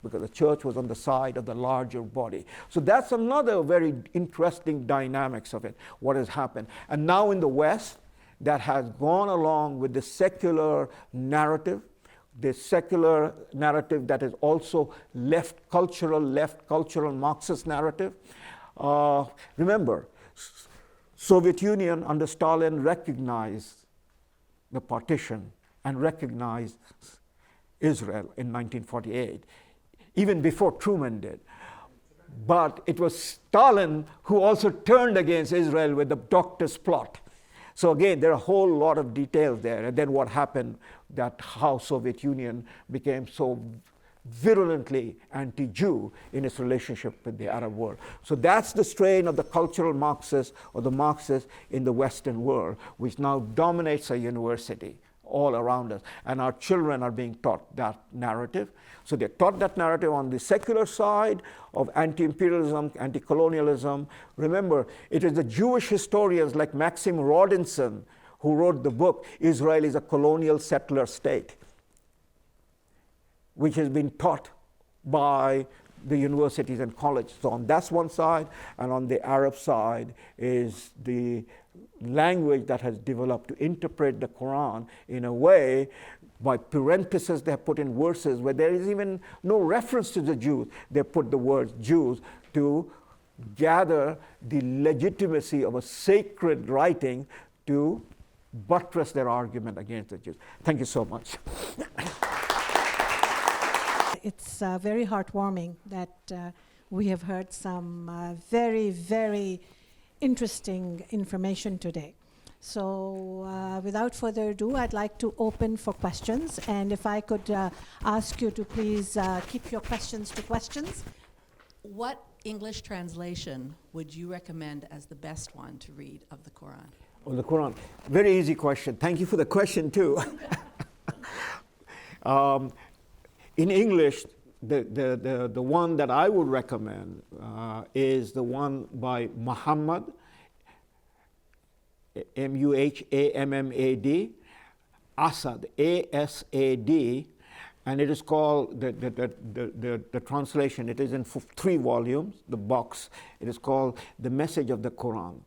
because the church was on the side of the larger body. So that's another very interesting dynamics of it, what has happened. And now in the West, that has gone along with the secular narrative that is also left cultural Marxist narrative. Remember, Soviet Union under Stalin recognized the partition and recognized Israel in 1948, even before Truman did. But it was Stalin who also turned against Israel with the Doctor's plot. So again, there are a whole lot of details there. And then what happened, that how Soviet Union became so virulently anti-Jew in its relationship with the Arab world. So that's the strain of the cultural Marxists or the Marxists in the Western world, which now dominates our university all around us. And our children are being taught that narrative. So they're taught that narrative on the secular side of anti-imperialism, anti-colonialism. Remember, it is the Jewish historians like Maxim Rodinson who wrote the book, Israel is a Colonial Settler State, which has been taught by the universities and colleges. So on that's one side, and on the Arab side is the language that has developed to interpret the Quran in a way by parentheses they have put in verses where there is even no reference to the Jews. They put the word Jews to gather the legitimacy of a sacred writing to buttress their argument against the Jews. Thank you so much. It's very heartwarming that we have heard some very, very interesting information today. So without further ado, I'd like to open for questions. And if I could ask you to please keep your questions to questions. What English translation would you recommend as the best one to read of the Quran? Oh, the Quran. Very easy question. Thank you for the question, too. In English, the one that I would recommend is the one by Muhammad, Muhammad, Asad, A-S-A-D, and it is called, the translation, it is in 3 volumes, the box. It is called The Message of the Quran.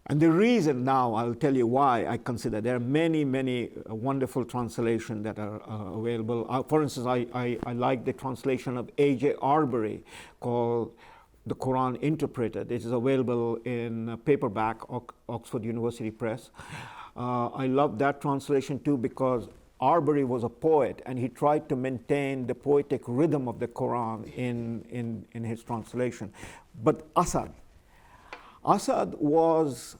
And the reason now, I'll tell you why I consider there are many, many wonderful translations that are available. For instance, I like the translation of A.J. Arbery called The Quran Interpreted. It is available in paperback, Oxford University Press. I love that translation too because Arbery was a poet and he tried to maintain the poetic rhythm of the Quran in his translation. But Asad was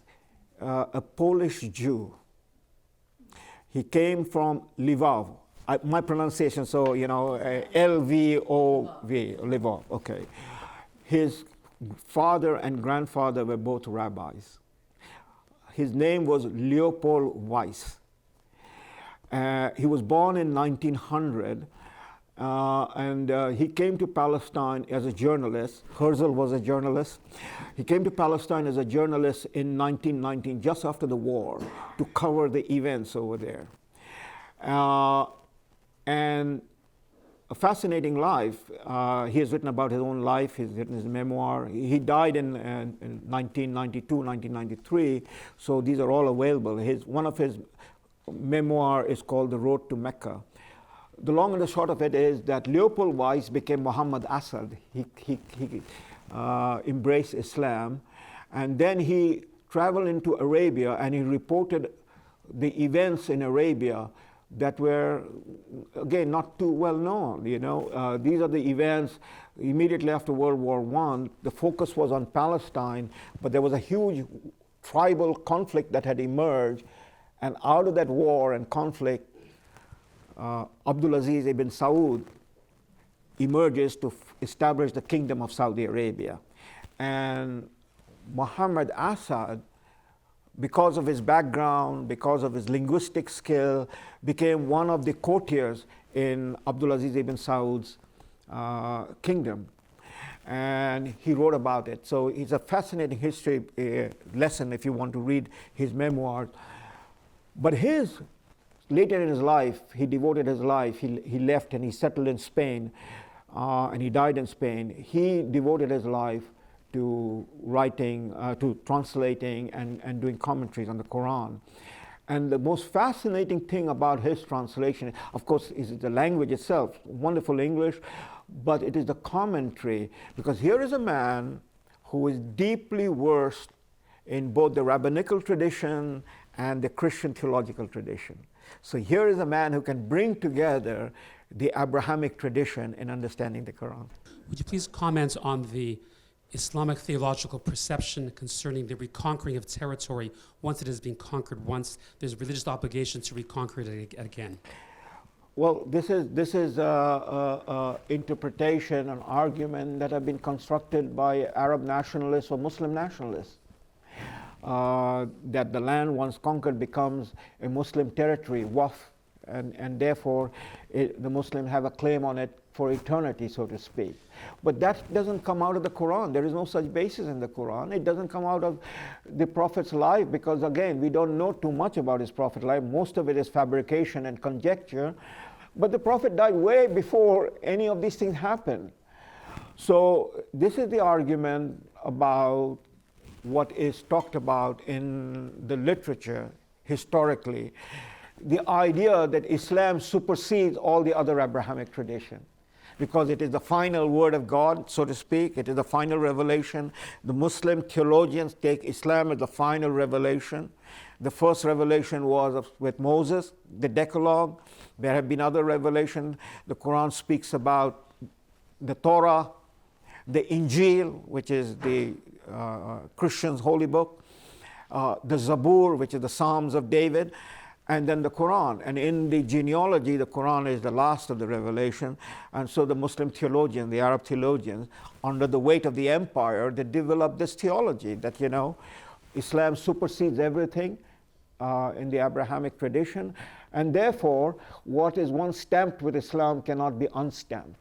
a Polish Jew. He came from Lvov. My pronunciation, so L-V-O-V, Lvov, okay. His father and grandfather were both rabbis. His name was Leopold Weiss. He was born in 1900. And he came to Palestine as a journalist. Herzl was a journalist. He came to Palestine as a journalist in 1919, just after the war, to cover the events over there. And a fascinating life. He has written about his own life. He's written his memoir. He died in 1992, 1993. So these are all available. One of his memoir is called The Road to Mecca. The long and the short of it is that Leopold Weiss became Muhammad Asad. He embraced Islam, and then he traveled into Arabia and he reported the events in Arabia that were, again, not too well known. These are the events immediately after World War I. The focus was on Palestine, but there was a huge tribal conflict that had emerged, and out of that war and conflict, Abdulaziz ibn Saud emerges to establish the Kingdom of Saudi Arabia. And Muhammad Asad, because of his background, because of his linguistic skill, became one of the courtiers in Abdulaziz ibn Saud's kingdom. And he wrote about it. So it's a fascinating history lesson if you want to read his memoirs. But later in his life, he devoted his life, he left and he settled in Spain, and he died in Spain. He devoted his life to writing, to translating and doing commentaries on the Quran. And the most fascinating thing about his translation, of course, is the language itself, wonderful English, but it is the commentary, because here is a man who is deeply versed in both the rabbinical tradition and the Christian theological tradition. So here is a man who can bring together the Abrahamic tradition in understanding the Quran. Would you please comment on the Islamic theological perception concerning the reconquering of territory once it has been conquered, once there's religious obligation to reconquer it again? Well, this is interpretation, an argument that have been constructed by Arab nationalists or Muslim nationalists. That the land once conquered becomes a Muslim territory, waqf, and therefore the Muslims have a claim on it for eternity, so to speak. But that doesn't come out of the Quran. There is no such basis in the Quran. It doesn't come out of the Prophet's life because, again, we don't know too much about his Prophet's life. Most of it is fabrication and conjecture. But the Prophet died way before any of these things happened. So this is the argument about what is talked about in the literature historically, the idea that Islam supersedes all the other Abrahamic traditions, because it is the final word of God, so to speak. It is the final revelation. The Muslim theologians take Islam as the final revelation. The first revelation was with Moses, the Decalogue. There have been other revelations. The Quran speaks about the Torah, the Injil, which is the Christians' holy book, the Zabur, which is the Psalms of David, and then the Quran. And in the genealogy, the Quran is the last of the revelation. And so the Muslim theologians, the Arab theologians, under the weight of the empire, they developed this theology that, Islam supersedes everything in the Abrahamic tradition. And therefore, what is once stamped with Islam cannot be unstamped.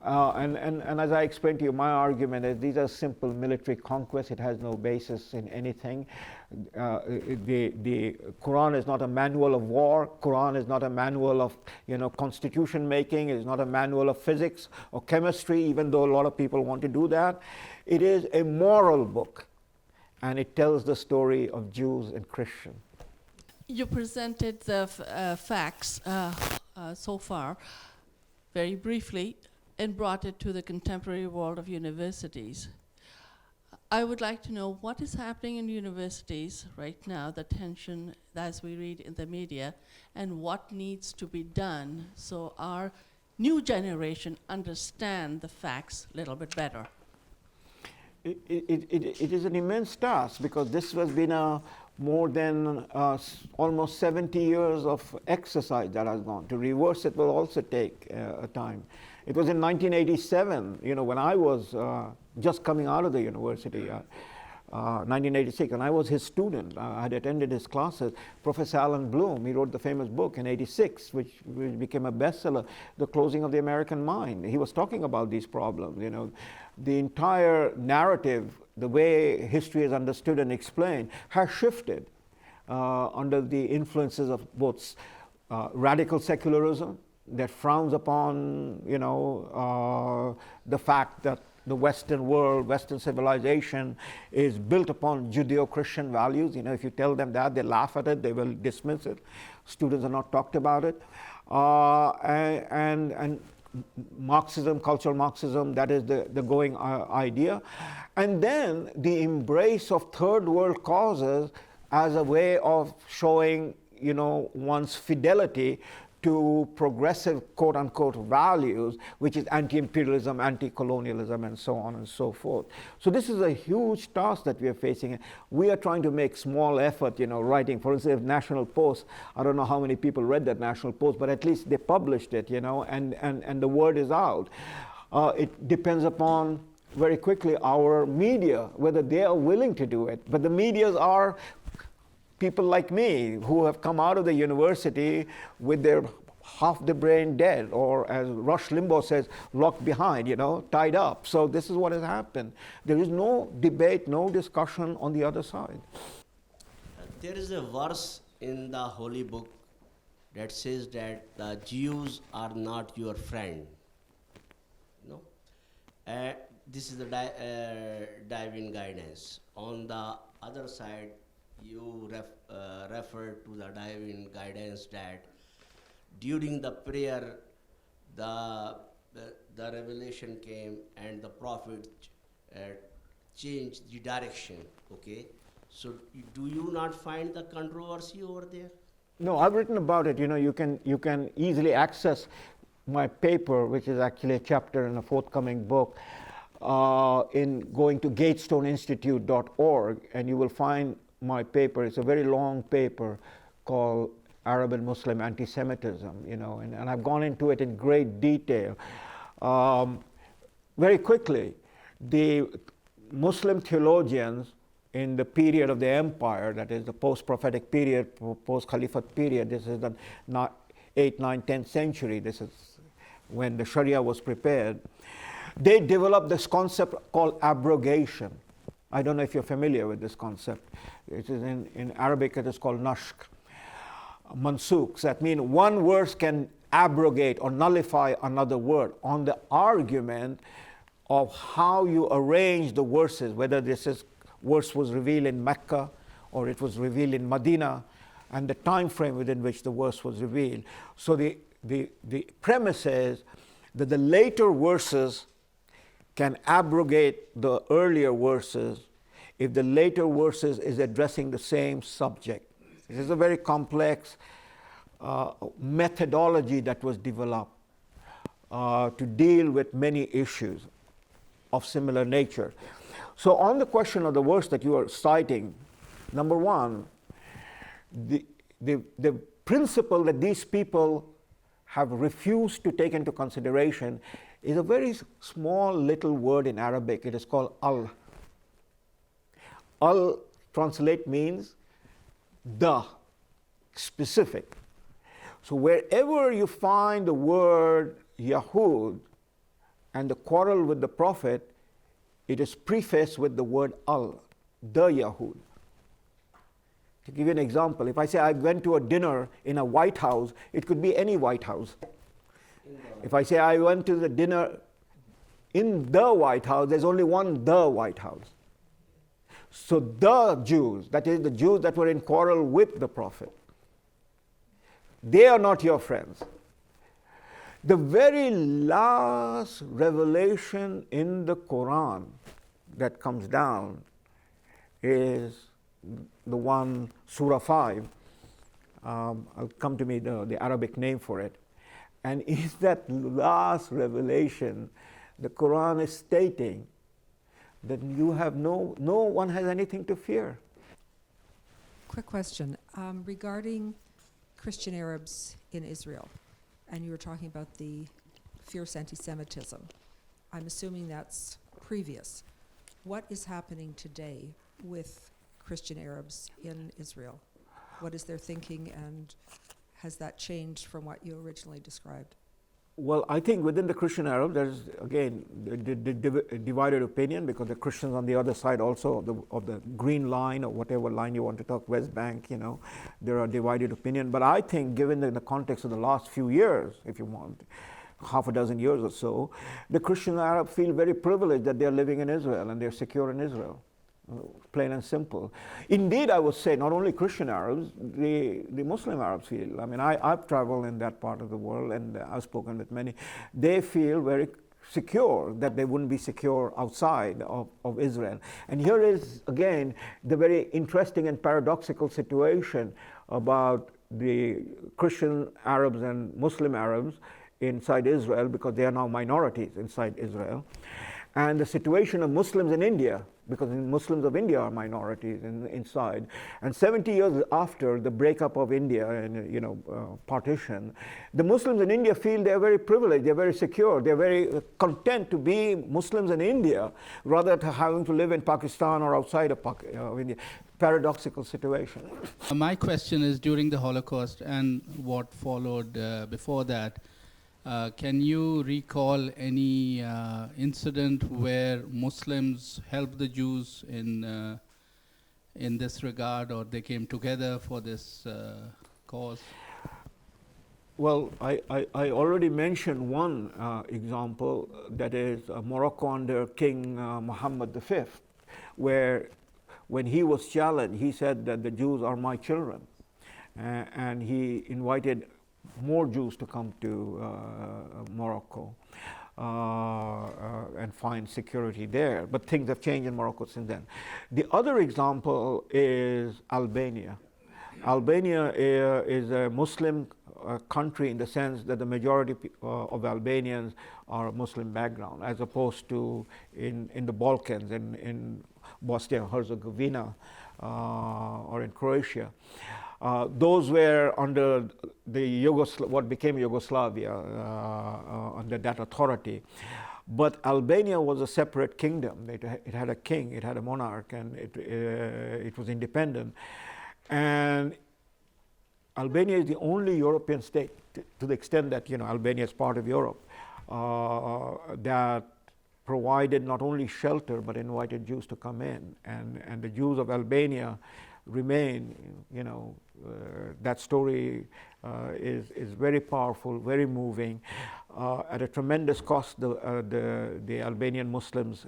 And as I explained to you, my argument is these are simple military conquests. It has no basis in anything. The Quran is not a manual of war. Quran is not a manual of constitution making. It is not a manual of physics or chemistry, even though a lot of people want to do that. It is a moral book, and it tells the story of Jews and Christians. You presented the facts so far very briefly and brought it to the contemporary world of universities. I would like to know what is happening in universities right now, the tension as we read in the media, and what needs to be done so our new generation understand the facts a little bit better. It is an immense task, because this has been more than almost 70 years of exercise that has gone. To reverse it will also take a time. It was in 1987, when I was just coming out of the university, 1986, and I was his student. I had attended his classes. Professor Alan Bloom, he wrote the famous book in '86, which became a bestseller, The Closing of the American Mind. He was talking about these problems. The entire narrative, the way history is understood and explained, has shifted under the influences of both radical secularism that frowns upon, the fact that the Western world, Western civilization is built upon Judeo-Christian values. If you tell them that, they laugh at it, they will dismiss it. Students are not talked about it. And Marxism, cultural Marxism, that is the going idea. And then the embrace of third world causes as a way of showing, one's fidelity to progressive quote-unquote values, which is anti-imperialism, anti-colonialism, and so on and so forth. So this is a huge task that we are facing. We are trying to make small effort, writing. For instance, National Post, I don't know how many people read that National Post, but at least they published it, and the word is out. It depends upon, very quickly, our media, whether they are willing to do it. But the medias are people like me who have come out of the university with their half the brain dead, or as Rush Limbaugh says, locked behind, tied up. So this is what has happened. There is no debate, no discussion on the other side. There is a verse in the Holy Book that says that the Jews are not your friend. This is the divine guidance. On the other side, you refer to the divine guidance that during the prayer, the revelation came and the prophet changed the direction. Okay, so do you not find the controversy over there? No, I've written about it. You can easily access my paper, which is actually a chapter in a forthcoming book, in going to gatestoneinstitute.org, and you will find my paper. It's a very long paper called Arab and Muslim Anti-Semitism, and I've gone into it in great detail. Very quickly, the Muslim theologians in the period of the empire, that is the post-prophetic period, post-Caliphate period, this is the 8th, 9th, 10th century, this is when the Sharia was prepared, they developed this concept called abrogation. I don't know if you're familiar with this concept. It is in Arabic, it is called nashk. Mansukh, that means one verse can abrogate or nullify another word on the argument of how you arrange the verses, whether verse was revealed in Mecca or it was revealed in Medina, and the time frame within which the verse was revealed. So the premise is that the later verses can abrogate the earlier verses if the later verses is addressing the same subject. This is a very complex methodology that was developed to deal with many issues of similar nature. So on the question of the verse that you are citing, number one, the principle that these people have refused to take into consideration is a very small little word in Arabic. It is called al. Al translate means the, specific. So wherever you find the word Yahud and the quarrel with the Prophet, it is prefaced with the word al, the Yahud. To give you an example, if I say I went to a dinner in a White House, it could be any White House. If I say I went to the dinner in the White House, there's only one the White House. So the Jews, that is the Jews that were in quarrel with the Prophet, they are not your friends. The very last revelation in the Quran that comes down is the one, Surah 5. I'll come to me the Arabic name for it. And in that last revelation, the Quran is stating that you have no one has anything to fear. Quick question regarding Christian Arabs in Israel, and you were talking about the fierce anti-Semitism. I'm assuming that's previous. What is happening today with Christian Arabs in Israel? What is their thinking, and has that changed from what you originally described? Well, I think within the Christian Arabs, there's again the divided opinion, because the Christians on the other side also of the green line, or whatever line you want to talk, West Bank, there are divided opinion. But I think, given the context of the last few years, if you want, half a dozen years or so, the Christian Arabs feel very privileged that they're living in Israel and they're secure in Israel. Plain and simple. Indeed, I would say not only Christian Arabs, the Muslim Arabs feel. I mean, I've traveled in that part of the world, and I've spoken with many. They feel very secure, that they wouldn't be secure outside of Israel. And here is, again, the very interesting and paradoxical situation about the Christian Arabs and Muslim Arabs inside Israel, because they are now minorities inside Israel, and the situation of Muslims in India, because Muslims of India are minorities inside. And 70 years after the breakup of India and partition, the Muslims in India feel they're very privileged, they're very secure, they're very content to be Muslims in India rather than having to live in Pakistan or outside of India. Paradoxical situation. My question is, during the Holocaust and what followed before that, can you recall any incident where Muslims helped the Jews in this regard, or they came together for this cause? Well, I already mentioned one example, that is Morocco under King Muhammad V, where when he was challenged, he said that the Jews are my children, and he invited more Jews to come to Morocco and find security there. But things have changed in Morocco since then. The other example is Albania. Albania is a Muslim country in the sense that the majority of Albanians are Muslim background, as opposed to in the Balkans, in Bosnia and Herzegovina or in Croatia. Those were under the what became Yugoslavia, under that authority. But Albania was a separate kingdom. It had a king, it had a monarch, and it was independent. And Albania is the only European state, to the extent that Albania is part of Europe, that provided not only shelter but invited Jews to come in. And the Jews of Albania remain. That story is very powerful, very moving. At a tremendous cost, the Albanian Muslims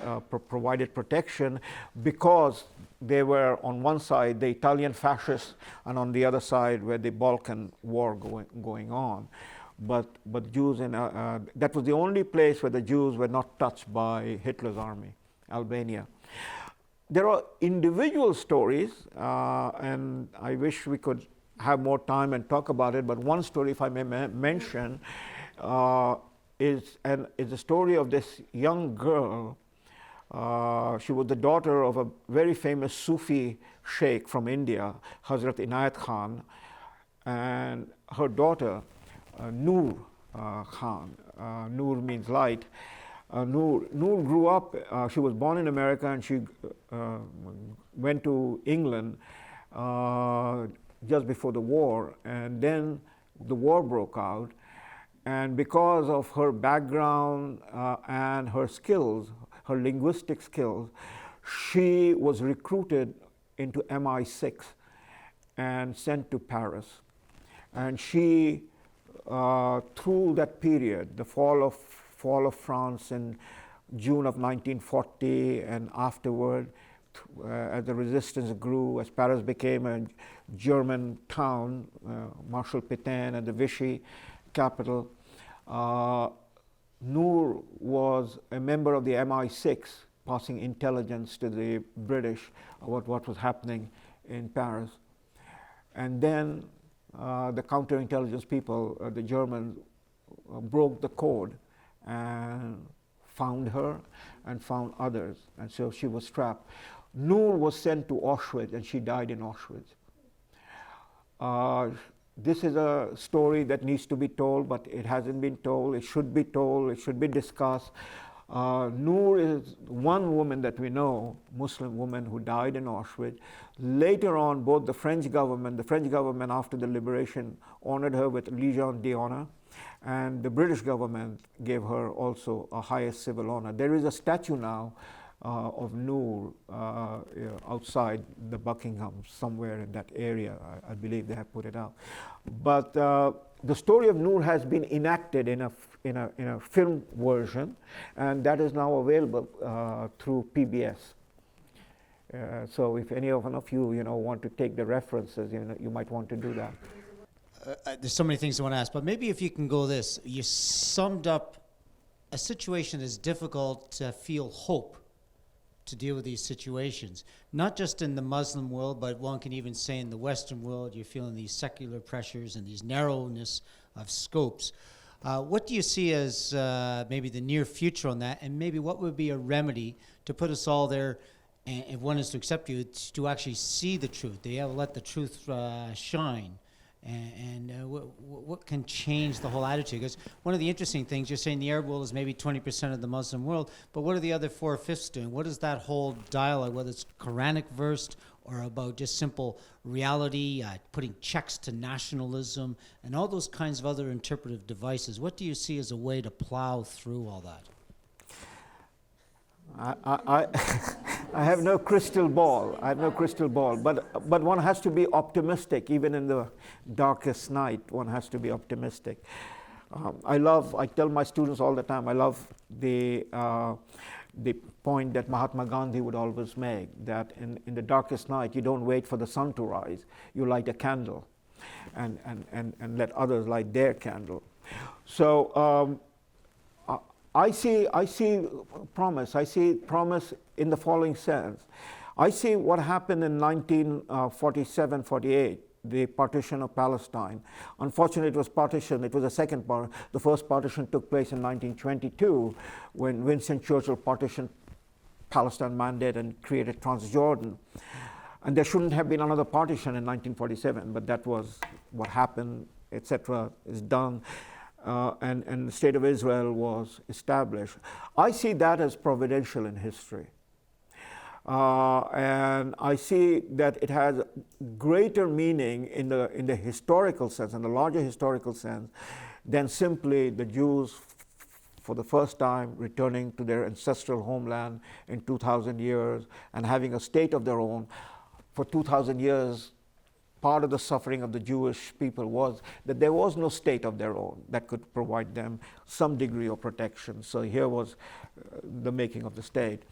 provided protection because they were on one side the Italian fascists, and on the other side were the Balkan War going on. But Jews that was the only place where the Jews were not touched by Hitler's army, Albania. There are individual stories, and I wish we could have more time and talk about it, but one story, if I may mention, is the story of this young girl. She was the daughter of a very famous Sufi sheikh from India, Hazrat Inayat Khan, and her daughter, Noor Khan. Noor means light. Noor grew up, she was born in America, and she went to England just before the war, and then the war broke out, and because of her background and her skills, her linguistic skills, she was recruited into MI6 and sent to Paris. And she, through that period, the fall of France in June of 1940 and afterward, as the resistance grew, as Paris became a German town, Marshal Pétain and the Vichy capital, Noor was a member of the MI6, passing intelligence to the British about what was happening in Paris. And then the counterintelligence people, the Germans, broke the code and found her and found others, and so she was trapped. Noor was sent to Auschwitz, and she died in Auschwitz. This is a story that needs to be told, but it hasn't been told. It should be told. It should be discussed. Noor is one woman that we know, Muslim woman, who died in Auschwitz. Later on, both the French government after the liberation honored her with Legion d'Honneur, and the British government gave her also a highest civil honor. There is a statue now of Noor outside the Buckingham, somewhere in that area. I believe they have put it out. But the story of Noor has been enacted in a film version, and that is now available through PBS. So if any of you want to take the references, you might want to do that. There's so many things I want to ask, but maybe if you can go this. You summed up a situation as difficult to feel hope to deal with these situations, not just in the Muslim world, but one can even say in the Western world, you're feeling these secular pressures and these narrowness of scopes. What do you see as maybe the near future on that, and maybe what would be a remedy to put us all there, and if one is to accept you, to actually see the truth, to let the truth shine? And what can change the whole attitude? Because one of the interesting things, you're saying the Arab world is maybe 20% of the Muslim world, but what are the other 4/5 doing? What is that whole dialogue, whether it's Quranic versed or about just simple reality, putting checks to nationalism, and all those kinds of other interpretive devices? What do you see as a way to plow through all that? I have no crystal ball. But one has to be optimistic, even in the darkest night. One has to be optimistic. I tell my students all the time, I love the point that Mahatma Gandhi would always make, that in the darkest night, you don't wait for the sun to rise. You light a candle and let others light their candle. So I see promise. I see promise in the following sense. I see what happened in 1947-48, the partition of Palestine. Unfortunately, it was partition. It was the second part. The first partition took place in 1922, when Winston Churchill partitioned Palestine Mandate and created Transjordan. And there shouldn't have been another partition in 1947, but that was what happened, etc. is done. And the State of Israel was established. I see that as providential in history. And I see that it has greater meaning in the historical sense, in the larger historical sense, than simply the Jews for the first time returning to their ancestral homeland in 2,000 years and having a state of their own. for 2,000 years, part of the suffering of the Jewish people was that there was no state of their own that could provide them some degree of protection. So here was the making of the state.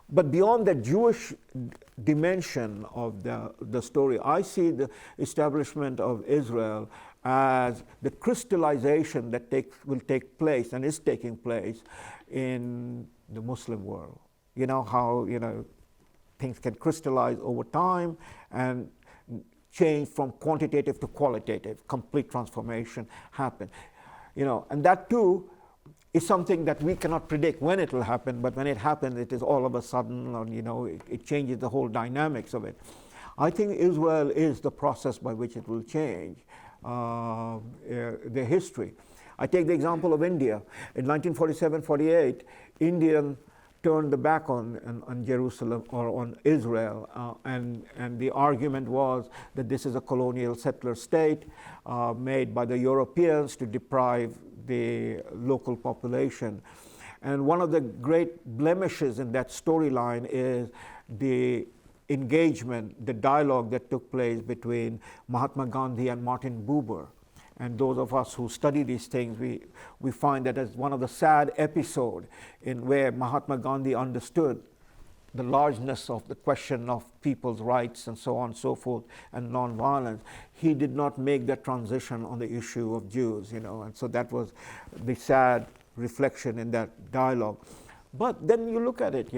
But beyond the Jewish dimension of the story, I see the establishment of Israel as the crystallization that will take place and is taking place in the Muslim world. You know how things can crystallize over time and change from quantitative to qualitative, complete transformation happen. And that too is something that we cannot predict when it will happen, but when it happens, it is all of a sudden, or, it changes the whole dynamics of it. I think Israel is the process by which it will change the history. I take the example of India. In 1947-48, India turned the back on Jerusalem or on Israel, and the argument was that this is a colonial settler state made by the Europeans to deprive the local population. And one of the great blemishes in that storyline is the engagement, the dialogue that took place between Mahatma Gandhi and Martin Buber. And those of us who study these things, we find that as one of the sad episodes in where Mahatma Gandhi understood the largeness of the question of people's rights and so on and so forth and nonviolence. He did not make that transition on the issue of Jews, and so that was the sad reflection in that dialogue. But then you look at it,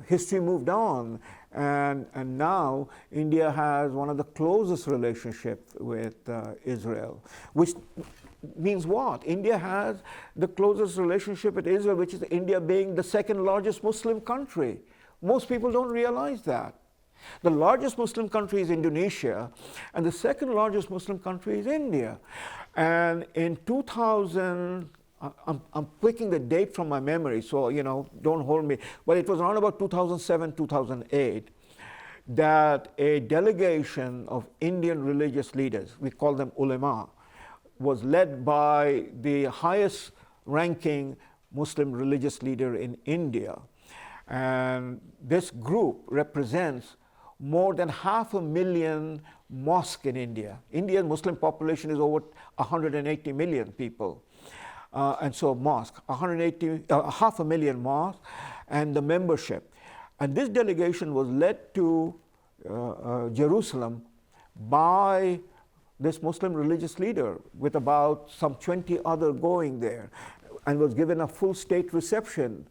history moved on, and now India has one of the closest relationships with Israel, which means what? India has the closest relationship with Israel, which is India being the second largest Muslim country. Most people don't realize that. The largest Muslim country is Indonesia, and the second largest Muslim country is India. And in 2000, I'm picking the date from my memory, so don't hold me, but it was around about 2007, 2008, that a delegation of Indian religious leaders, we call them ulema, was led by the highest ranking Muslim religious leader in India. And this group represents more than 500,000 mosques in India. India's Muslim population is over 180 million people. And so mosques, 500,000 mosques, and the membership. And this delegation was led to Jerusalem by this Muslim religious leader with about some 20 other going there, and was given a full state reception.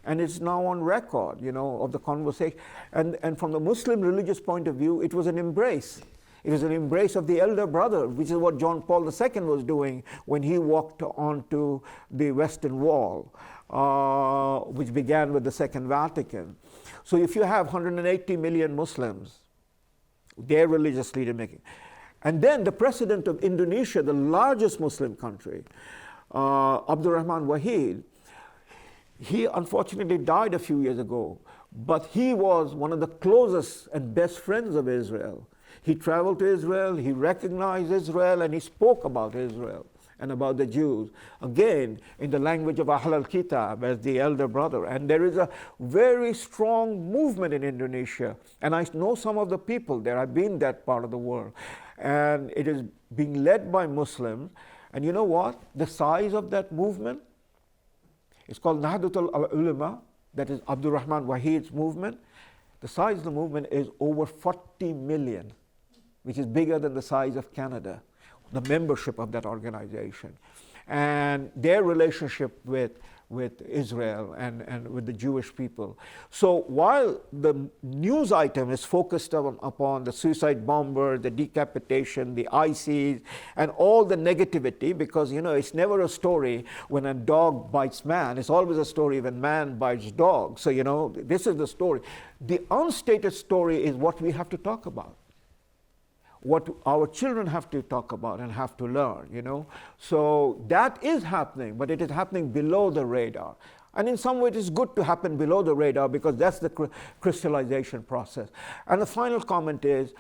And it's now on record, of the conversation. And from the Muslim religious point of view, it was an embrace. It was an embrace of the elder brother, which is what John Paul II was doing when he walked onto the Western Wall, which began with the Second Vatican. So if you have 180 million Muslims, their religious leader making, and then the president of Indonesia, the largest Muslim country, Abdurrahman Wahid, he unfortunately died a few years ago, but he was one of the closest and best friends of Israel. He traveled to Israel, he recognized Israel, and he spoke about Israel and about the Jews, again, in the language of Ahl al-Kitab, as the elder brother. And there is a very strong movement in Indonesia, and I know some of the people there. I've been that part of the world, and it is being led by Muslims. And you know what? The size of that movement, it's called Nahdlatul Ulama, that is Abdurrahman Wahid's movement. The size of the movement is over 40 million, which is bigger than the size of Canada, the membership of that organization. And their relationship with Israel and with the Jewish people. So while the news item is focused upon the suicide bomber, the decapitation, the ICs, and all the negativity, because it's never a story when a dog bites man, it's always a story when man bites dog. So this is the story. The unstated story is what we have to talk about, what our children have to talk about and have to learn, So that is happening, but it is happening below the radar. And in some way it is good to happen below the radar because that's the crystallization process. And the final comment is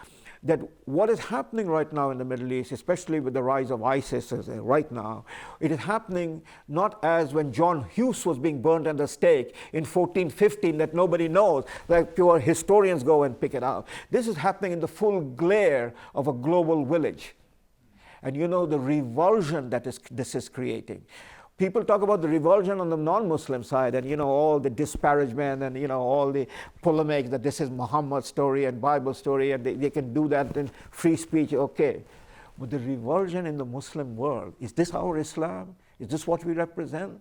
that what is happening right now in the Middle East, especially with the rise of ISIS right now, it is happening not as when John Hughes was being burned at the stake in 1415 that nobody knows, like pure historians go and pick it out. This is happening in the full glare of a global village. And you know the revulsion that this is creating. People talk about the revulsion on the non-Muslim side and, you know, all the disparagement and, you know, all the polemics that this is Muhammad's story and Bible story and they can do that in free speech, okay. But the revulsion in the Muslim world, is this our Islam? Is this what we represent?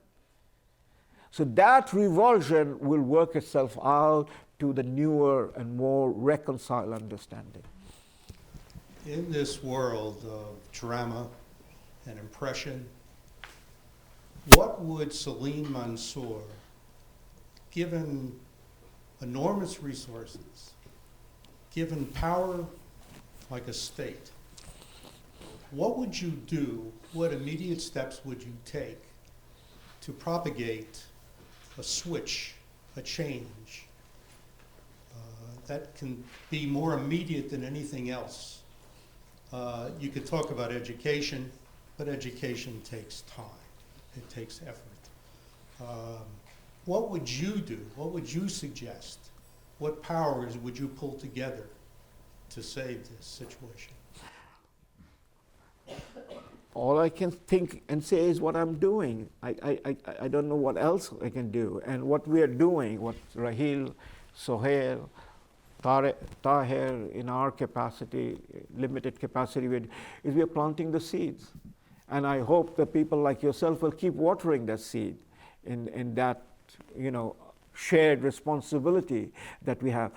So that revulsion will work itself out to the newer and more reconciled understanding. In this world of drama and impression, what would Salim Mansur, given enormous resources, given power like a state, what would you do, what immediate steps would you take to propagate a switch, a change that can be more immediate than anything else? You could talk about education, but education takes time. It takes effort. What would you do? What would you suggest? What powers would you pull together to save this situation? All I can think and say is what I'm doing. I don't know what else I can do. And what we are doing, what Rahil, Sohail, Tahir, in our capacity, limited capacity, is we are planting the seeds. And I hope that people like yourself will keep watering that seed in that, you know, shared responsibility that we have.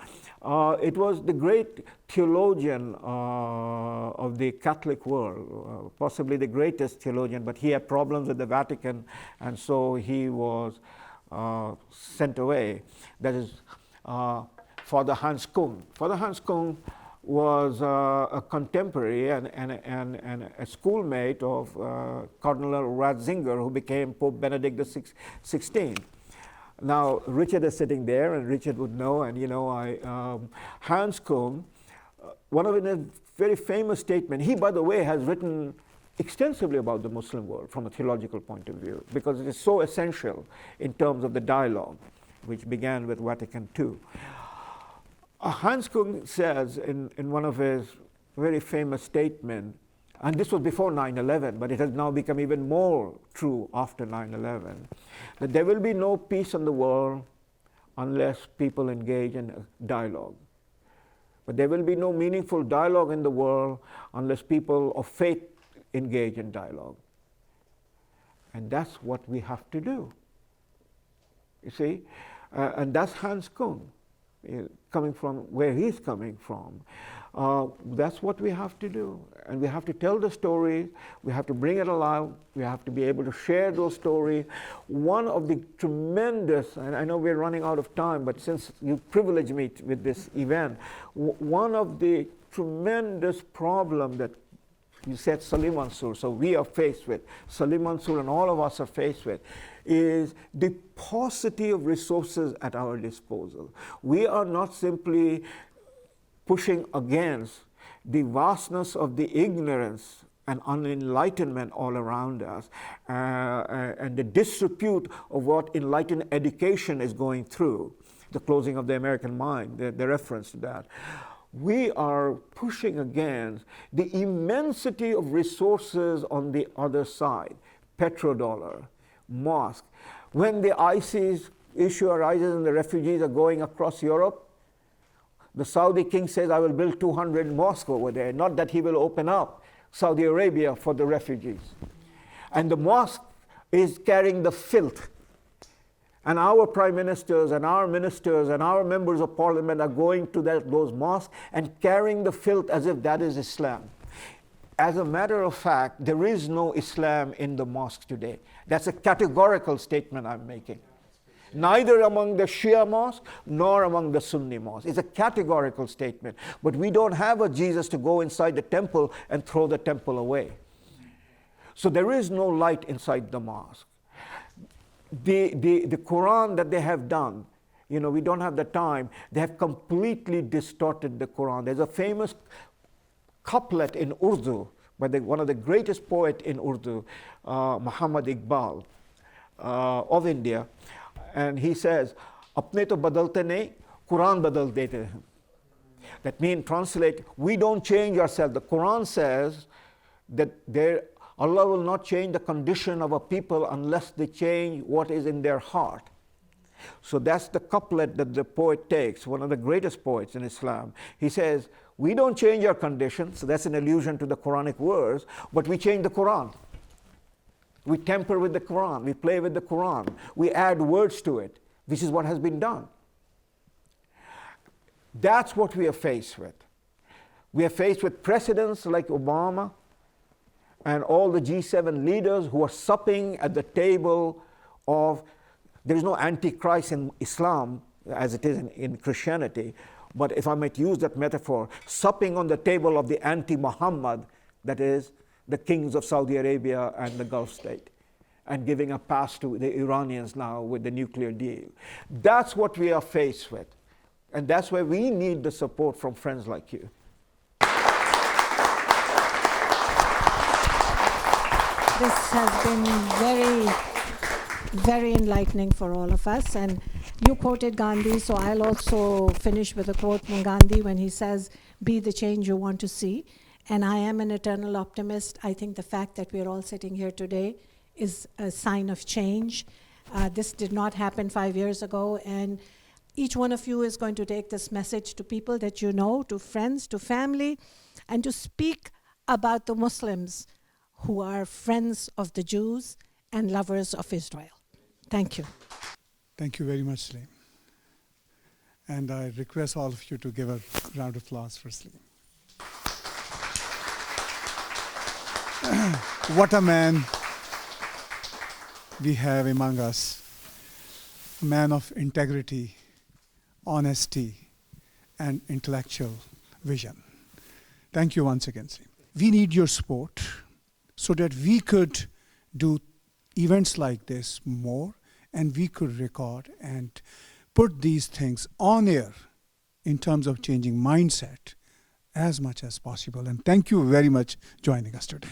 It was the great theologian of the Catholic world, possibly the greatest theologian, but he had problems with the Vatican, and so he was sent away. That is Father Hans Küng. Father Hans Küng was a contemporary and a schoolmate of Cardinal Ratzinger, who became Pope Benedict XVI. Now, Richard is sitting there, and Richard would know, and you know, Hans Küng, one of his very famous statement, he, by the way, has written extensively about the Muslim world from a theological point of view, because it is so essential in terms of the dialogue, which began with Vatican II. Hans Küng says in one of his very famous statements, and this was before 9/11, but it has now become even more true after 9/11, that there will be no peace in the world unless people engage in dialogue. But there will be no meaningful dialogue in the world unless people of faith engage in dialogue. And that's what we have to do. You see? And that's Hans Küng. Coming from where he's coming from. That's what we have to do. And we have to tell the story, we have to bring it alive, we have to be able to share those stories. One of the tremendous, and I know we're running out of time, but since you privileged me with this event, one of the tremendous problem that you said Salim Mansur, so we are faced with, Salim Mansur and all of us are faced with, is the paucity of resources at our disposal. We are not simply pushing against the vastness of the ignorance and unenlightenment all around us, and the disrepute of what enlightened education is going through, the closing of the American mind, the reference to that. We are pushing against the immensity of resources on the other side, petrodollar, mosque. When the ISIS issue arises and the refugees are going across Europe, the Saudi king says, I will build 200 mosques over there. Not that he will open up Saudi Arabia for the refugees. And the mosque is carrying the filth. And our prime ministers and our ministers and our members of parliament are going to those mosques and carrying the filth as if that is Islam. As a matter of fact, there is no Islam in the mosques today. That's a categorical statement I'm making. Neither among the Shia mosques nor among the Sunni mosques. It's a categorical statement. But we don't have a Jesus to go inside the temple and throw the temple away. So there is no light inside the mosque. The Quran that they have done, you know, we don't have the time, they have completely distorted the Quran. There's a famous couplet in Urdu by one of the greatest poets in Urdu, Muhammad Iqbal of India. And he says, Apne to badalte nahi, Quran badal dete hain. That means, translate, we don't change ourselves. The Quran says that Allah will not change the condition of a people unless they change what is in their heart. So that's the couplet that the poet takes, one of the greatest poets in Islam. He says, we don't change our condition, so that's an allusion to the Quranic verse, but we change the Quran. We tamper with the Quran, we play with the Quran, we add words to it. This is what has been done. That's what we are faced with. We are faced with presidents like Obama and all the G7 leaders who are supping at the table of, there is no antichrist in Islam as it is in Christianity, but if I might use that metaphor, supping on the table of the anti-Muhammad, that is the kings of Saudi Arabia and the Gulf state, and giving a pass to the Iranians now with the nuclear deal. That's what we are faced with. And that's why we need the support from friends like you. This has been very, very enlightening for all of us. And you quoted Gandhi, so I'll also finish with a quote from Gandhi when he says, be the change you want to see. And I am an eternal optimist. I think the fact that we're all sitting here today is a sign of change. This did not happen 5 years ago, and each one of you is going to take this message to people that you know, to friends, to family, and to speak about the Muslims who are friends of the Jews and lovers of Israel. Thank you. Thank you very much, Salim. And I request all of you to give a round of applause for Salim. What a man we have among us, a man of integrity, honesty, and intellectual vision. Thank you once again, Salim. We need your support so that we could do events like this more, and we could record and put these things on air in terms of changing mindset as much as possible. And thank you very much for joining us today.